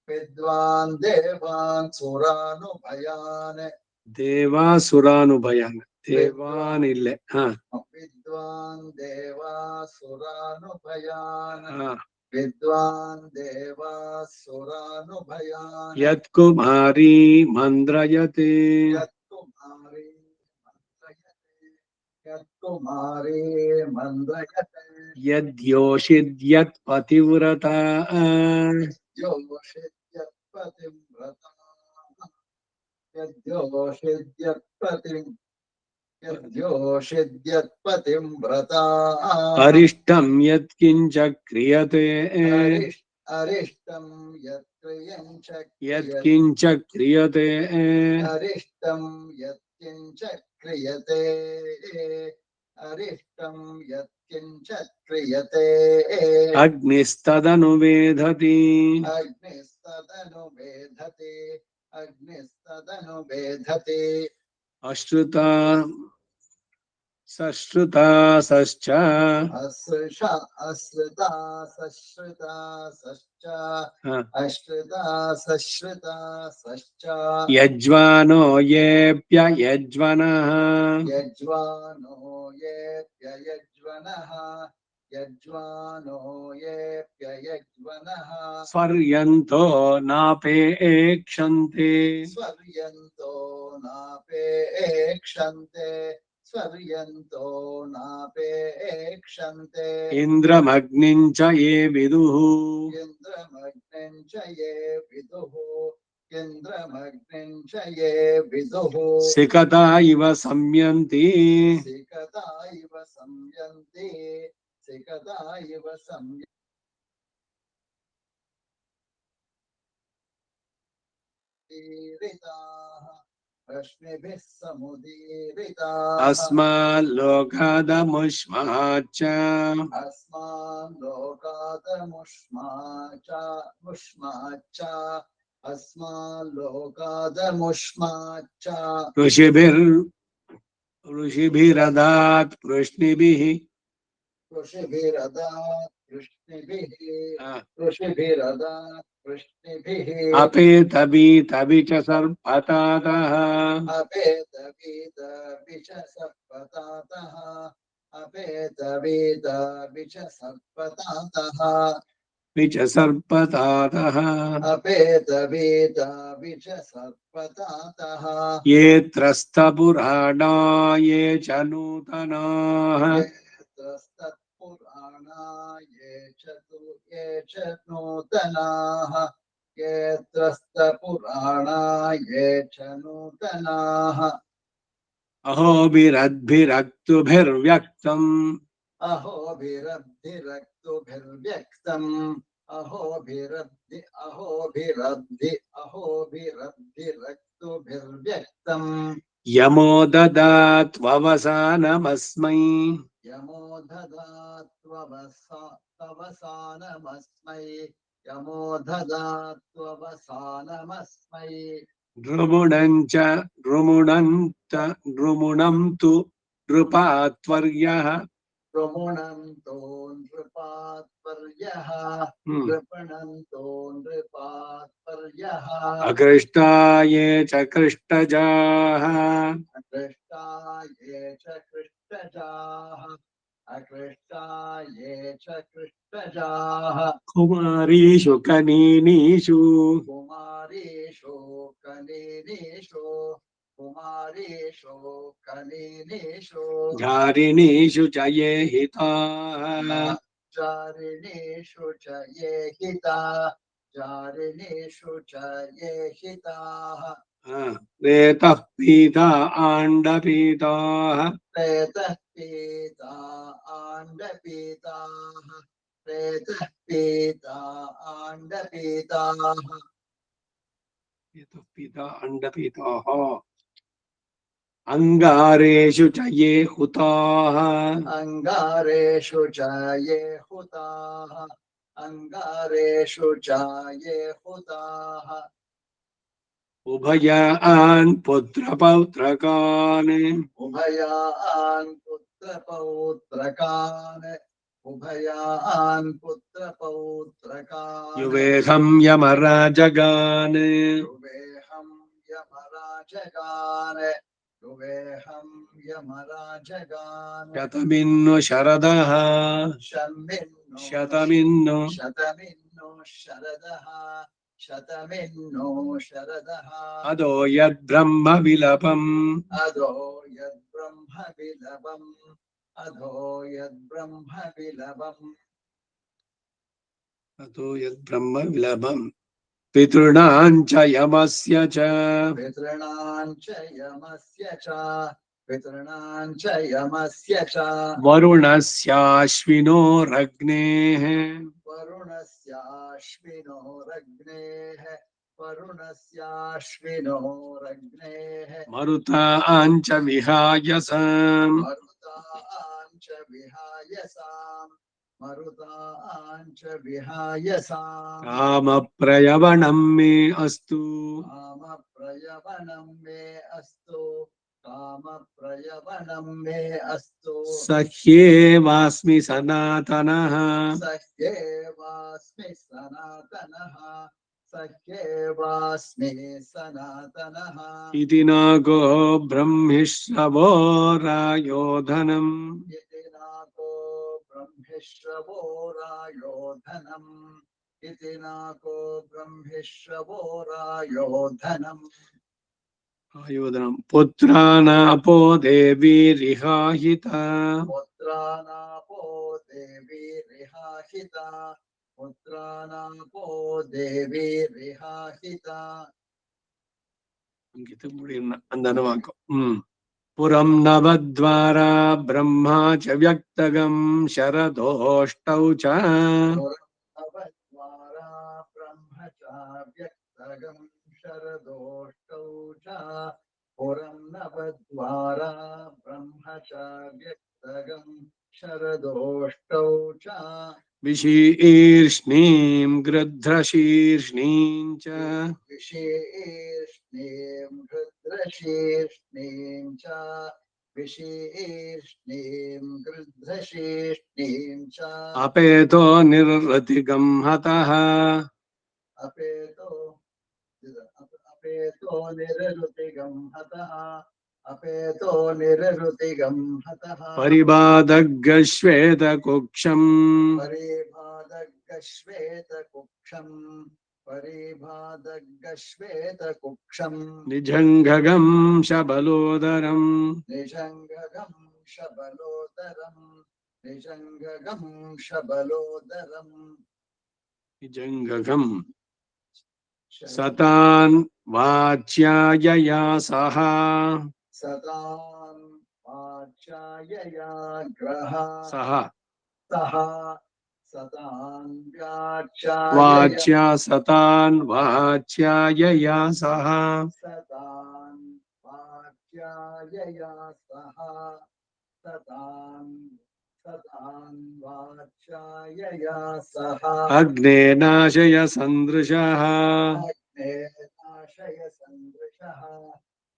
विद्वान् देवान् सुरानुभयान् देवासुरानुभयान् देवान् इल्ले विद्वान् देवासुरानुभयान् हा विद्वान् देवासुरानुभयान् यत्कुमारी मन्द्रयते यत्कुमारी मन्त्रयते यत्कुमारी मन्त्रयते यद्योषिद्यत्पतिव्रता योषिद्यत्पतिव्रता यद्योषिद्यत्पतिम् यद्योषिद्यत्पतिं व्रता अरिष्टं यत्किञ्च क्रियते अरिष्टं यत्क्रियञ्च यत्किञ्च क्रियते अरिष्टं यत्किञ्च क्रियते अरिष्टं यत्किञ्च क्रियते अग्निस्तदनुवेधति अग्निस्तदनुवेधते अग्निस्तदनुवेधते अश्रुता सश्रुता सश्च अश्रुता अश्रुता सश्रुता सश्च अश्रुता सश्रुता सश्च यज्वानो येऽप्ययज्वनः यज्वानो येऽप्ययज्वनः यज्वानो येऽप्ययज्वनः स्वर्यन्तो नापेक्षन्ते स्वर्यन्तो नापेक्षन्ते स्वर्यन्तो नापेक्षन्ते इन्द्रमग्निं च ये विदुः इन्द्रमग्निं च ये विदुः इन्द्रमग्निं च ये विदुः सिकता इव संयन्ति सिकता इव संयन्ति सिकता इव संयन्तिरिताः रश्मिभिः समुदीरिताः अस्माल्लोकादमुष्माच्च अस्मान् लोकादमुष्माच्च अस्मान् लोकादमुष्माच्च ऋषिभिरदात् पृश्निभिः ऋषिभिरदात् कृष्णिभिः ऋषिभिरदात् कृष्णिभिः अपेतबीतबि च सर्पतातः अपेतवीतबि च सर्पतातः अपेतवीतबि च सर्पतातः विच सर्पतातः अपेतवीतबि च सर्पतातः ये त्रस्तपुराणा ये च नूतनाः तत्पुराणा ये च नूतनाः ये त्रस्तपुराणा ये च नूतनाः अहोभिरद्भिरक्तुभिर्व्यक्तम् अहोभिरब्धिरक्तुभिर्व्यक्तम् अहोभिरब्धिरक्तुभिर्व्यक्तम् यमो ददात्ववसानमस्मै यमो ददात्ववसानमस्मै यमो ददात्ववसानमस्मै नृमुणं तु नृपात्वर्यः प्रमुणन्तो नृपात्पर्यः कृपणन्तो नृपात्पर्यः अकृष्टाये च कृष्टजाः अकृष्टाये च कृष्टजाः अकृष्टाये च कृष्टजाः कुमारीषु कनीनीषु कुमारीषु कनीनीषु कुमारीषु कनीनीषु झारिणीषु च ये हिताः चारिणीषु च ये हिता चारिणीषु च ये हिताः रेतः पीता आण्डपीताः प्रेतः पीता आण्डपीताः प्रेतः पीता आण्डपीताः रेतः पीता आण्डपीताः अंगारेषु च ये हुताः अंगारेषु च ये हुताः अंगारेषु च ये हुताः उभयान् पुत्रपौत्रकान् उभयान् पुत्रपौत्रकान् उभयान् पुत्रपौत्रकान् युवेहं यमराजगान् युवेहं यमराजगान् युवेहं यमराजगान् शतमिन्नु शरदः शतमिन्नु शतमिन्नो शरदः शतमिन्नो शरदः अदो यद्ब्रह्म विलपम् अधो यद्ब्रह्म विलपम् अधो यद्ब्रह्म विलपम् अदो यद्ब्रह्म विलपम् पितॄणां च यमस्य च पितॄणां च यमस्य च पितॄणां च यमस्य च वरुणस्याश्विनोरग्नेः वरुणस्याश्विनोरग्नेः वरुणस्याश्विनोरग्नेः मरुतां च विहायसाम् मरुतां च विहायसाम् मरुतां च विहायसाम् कामप्रयवणं मे अस्तु कामप्रयवनं मे अस्तु कामप्रयवनं मे अस्तु सह्येवास्मि सनातनः सह्येवास्मि सनातनः सह्येवास्मि सनातनः इति नाको ब्रह्मिश्रवो रायोधनम् इति नाको ब्रह्मिश्रवो रायोधनम् इति नाको ब्रह्मिश्रवो रायोधनम् आयोधनम् पुत्रानापो देवीरिहाहिता पुत्रानापो देवीरिहाहिता पुत्रानापो देवीरिहाहिता अंदर वाको पुरं नवद्वारा ब्रह्मा च व्यक्तगं शरदोष्टौ च नवद्वारा ब्रह्म च व्यक्तगं शरदोष्टौ च पुरं नवद्वारा ब्रह्म च व्यक्तगं शरदोष्टौ च विशीर्ष्णीं गृध्रशीर्ष्णीं च विशीर्ष्णीं गृध्रशीर्ष्णीं च विशीर्ष्णीं गृध्रशीर्ष्णीं च अपेतो निर्रतिगं हतः अपेतो अपेतो निरृतिगं हतः अपेतो निरृतिगं हतः परिबाधग्श्वेतकुक्षम् परिबाधग्श्वेतकुक्षम् परिबाधग्श्वेतकुक्षम् निजङ्घगं शबलोदरम् निजङ्गगं शबलोदरम् निजङ्गगं शबलोदरम् निजङ्घगम् सतान् वाच्यायया सह सतां वाच्यायया ग्रह सः सः सतान् व्याचायया वाच्या सतान् वाच्यायया सः सतान् वाच्यायया सः सतान् सतान् वाच्यायया सः अग्ने नाशय सन्दृशः अग्ने नाशय सन्दृशः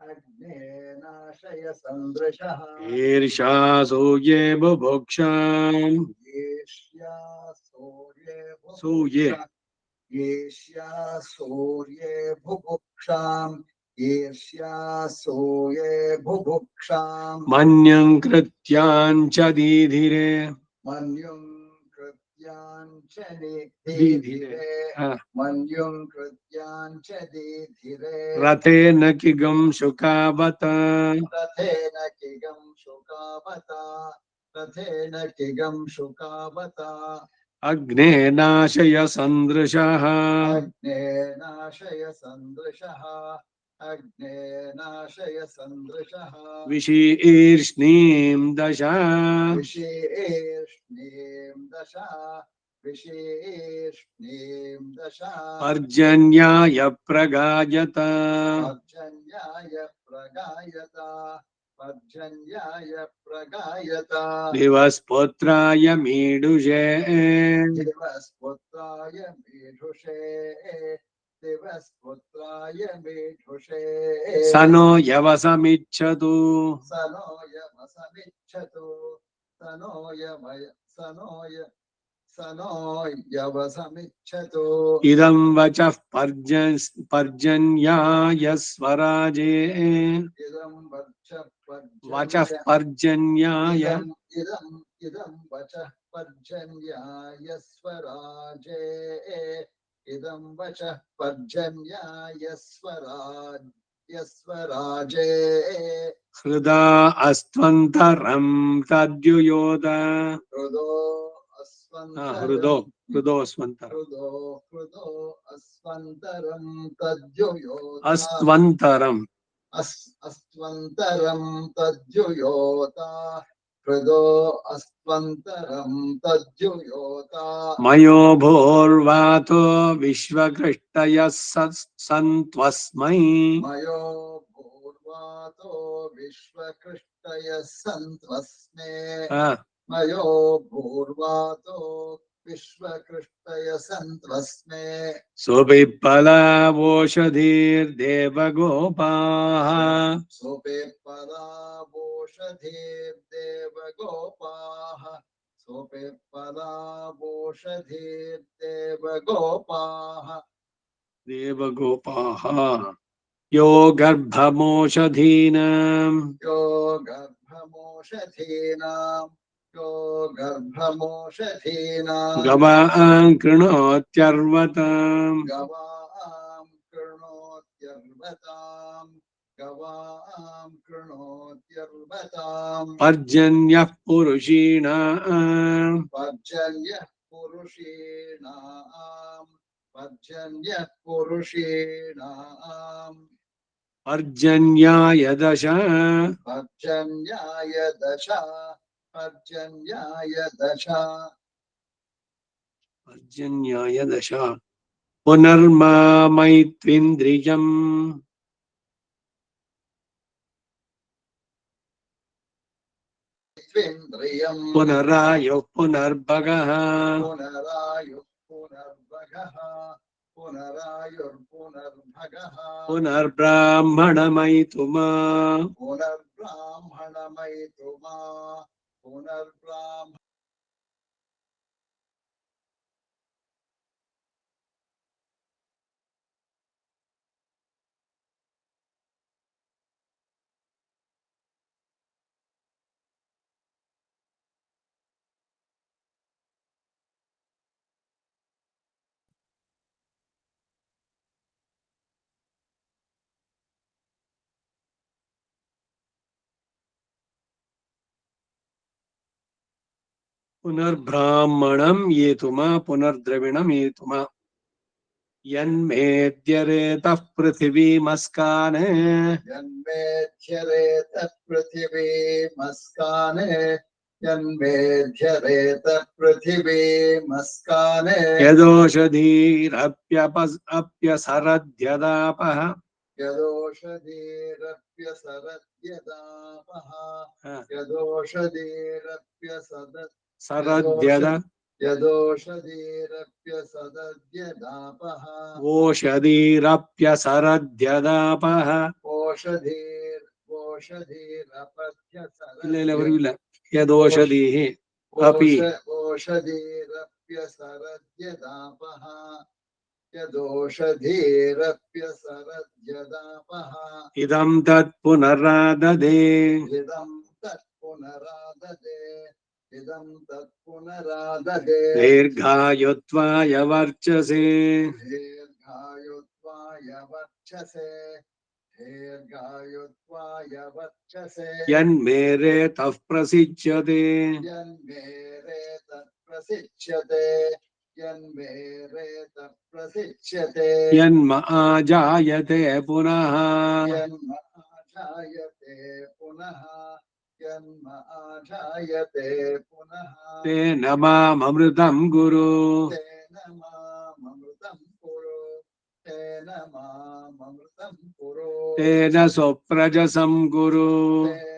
अग्ने नाशय सन्दृशः ईर्षासूये बुभुक्षाम् येष्या सूर्ये सूये बुभुक्षा येष्या सूर्ये बुभुक्षाम् येष्या सूर्ये बुभुक्षाम् मन्यं कृत्याञ्च दीधिरे मन्युं कृत्याञ्च दीधिरे दीधिरे मन्युं कृत्याञ्च दीधिरे रथेन किगं शुकावत रथेन किगं शुकावता रथेन किगं शुकावता अग्ने नाशय सन्दृशः अग्ने नाशय सन्दृशः अग्ने नाशय सन्दृशः विशीर्ष्णीं दशा विशेष्णीं दशा विशेष्णीं दशा पर्जन्याय प्रगायत पर्जन्याय प्रगायत पर्जन्याय प्रगायत दिवस्पुत्राय मीडुषे दिवस्पुत्राय मेढुषे दिवस्पुत्राय मेढुषे स नो यवसमिच्छतु स नो यमसमिच्छतु स नो यमय स नो य स नो यवसमिच्छतु इदं वचः पर्जन्याय स्वराजे इदं वचः पर्जन्य पर्जन्याय इदं वचः पर्जन्याय स्वराजे इदं वचः पर्जन्याय स्वराजे हृदा अस्त्वन्तरं तद्युयोद हृदो हृदो अस्वन्तरं अस्वन्तरम् हृदो अस्वन्तरं तद्युयोत अस्त्वन्तरम् अस्त्वन्तरं तद्युयोता हृदो अस्त्वन्तरं तद्युयोता मयो भोर्वातो विश्वकृष्टयः सन्त्वस्मै मयो भूर्वातो विश्वकृष्टयः सन्त्वस्मे मयो भूर्वातो विश्वकृष्टयः सन्त्वस्मे सुपिप्पलावोषधीर्देवगोपाः सोपेपलावोषधीर्देवगोपाः सोपेपलावोषधीर्देवगोपाः देवगोपाः यो गर्भमोषधीनाम् यो गर्भमोषधीनाम् यो गर्भमोषधीनाम् गवां कृणोत्यर्वताम् गवां कृणोत्यर्वताम् गवां कृणोत्यर्वताम् पर्जन्यः पुरुषीणाम् पर्जन्यः पुरुषीणाम् पर्जन्यः पुरुषीणाम् पर्जन्याय दश पर्जन्याय दशा पर्जन्याय दशा पर्जन्याय दश पुनर्मा मैत्विन्द्रियम् त्विन्द्रियम् पुनरायुः पुनर्भगः पुनरायुः पुनर्भगः पुनरायुर्पुनर्भगः पुनर्ब्राह्मणमैथुमा पुनर्ब्राह्मणमैथुमा पुनर्ब्राह्म पुनर्ब्राह्मणं येतुमा पुनर्द्रविणं येतुमा यन्मेद्यरेतः पृथिवीमस्कान् यन्मेध्यरेत पृथिवीमस्काने यन्मेध्यरेत पृथिवीमस्काने यदोषधीरप्यसरद्यदापः यदोषधीरप्यसरद्यदापः सरद्यद यदोषधीरप्यसदद्यदापः ओषधीरप्यसरद्यदापः ಇಲ್ಲ ಇಲ್ಲ ಬರುವಿಲ್ಲ ಯದೋಷಧೀಃ अपि ओषधीरप्यसरद्यदापः यदोषधीरप्यसरद्यदापः इदं तत् पुनराददे इदं तत् पुनराददे इदं तत् पुनराददे दीर्घायुत्वाय वर्चसे दीर्घायुत्वाय वर्चसे दीर्घायुत्वाय वर्चसे यन्मेरेतः प्रसिच्यते यन्मेरेतः प्रसिच्यते यन्मेरेतः प्रसिच्यते यन्म आजायते पुनः यन्म आजायते पुनः यन्म आजायते पुनः तेन माममृतं गुरु तेन माममृतं कुरु तेन माममृतं कुरु तेन स्वप्रजसं गुरु तेन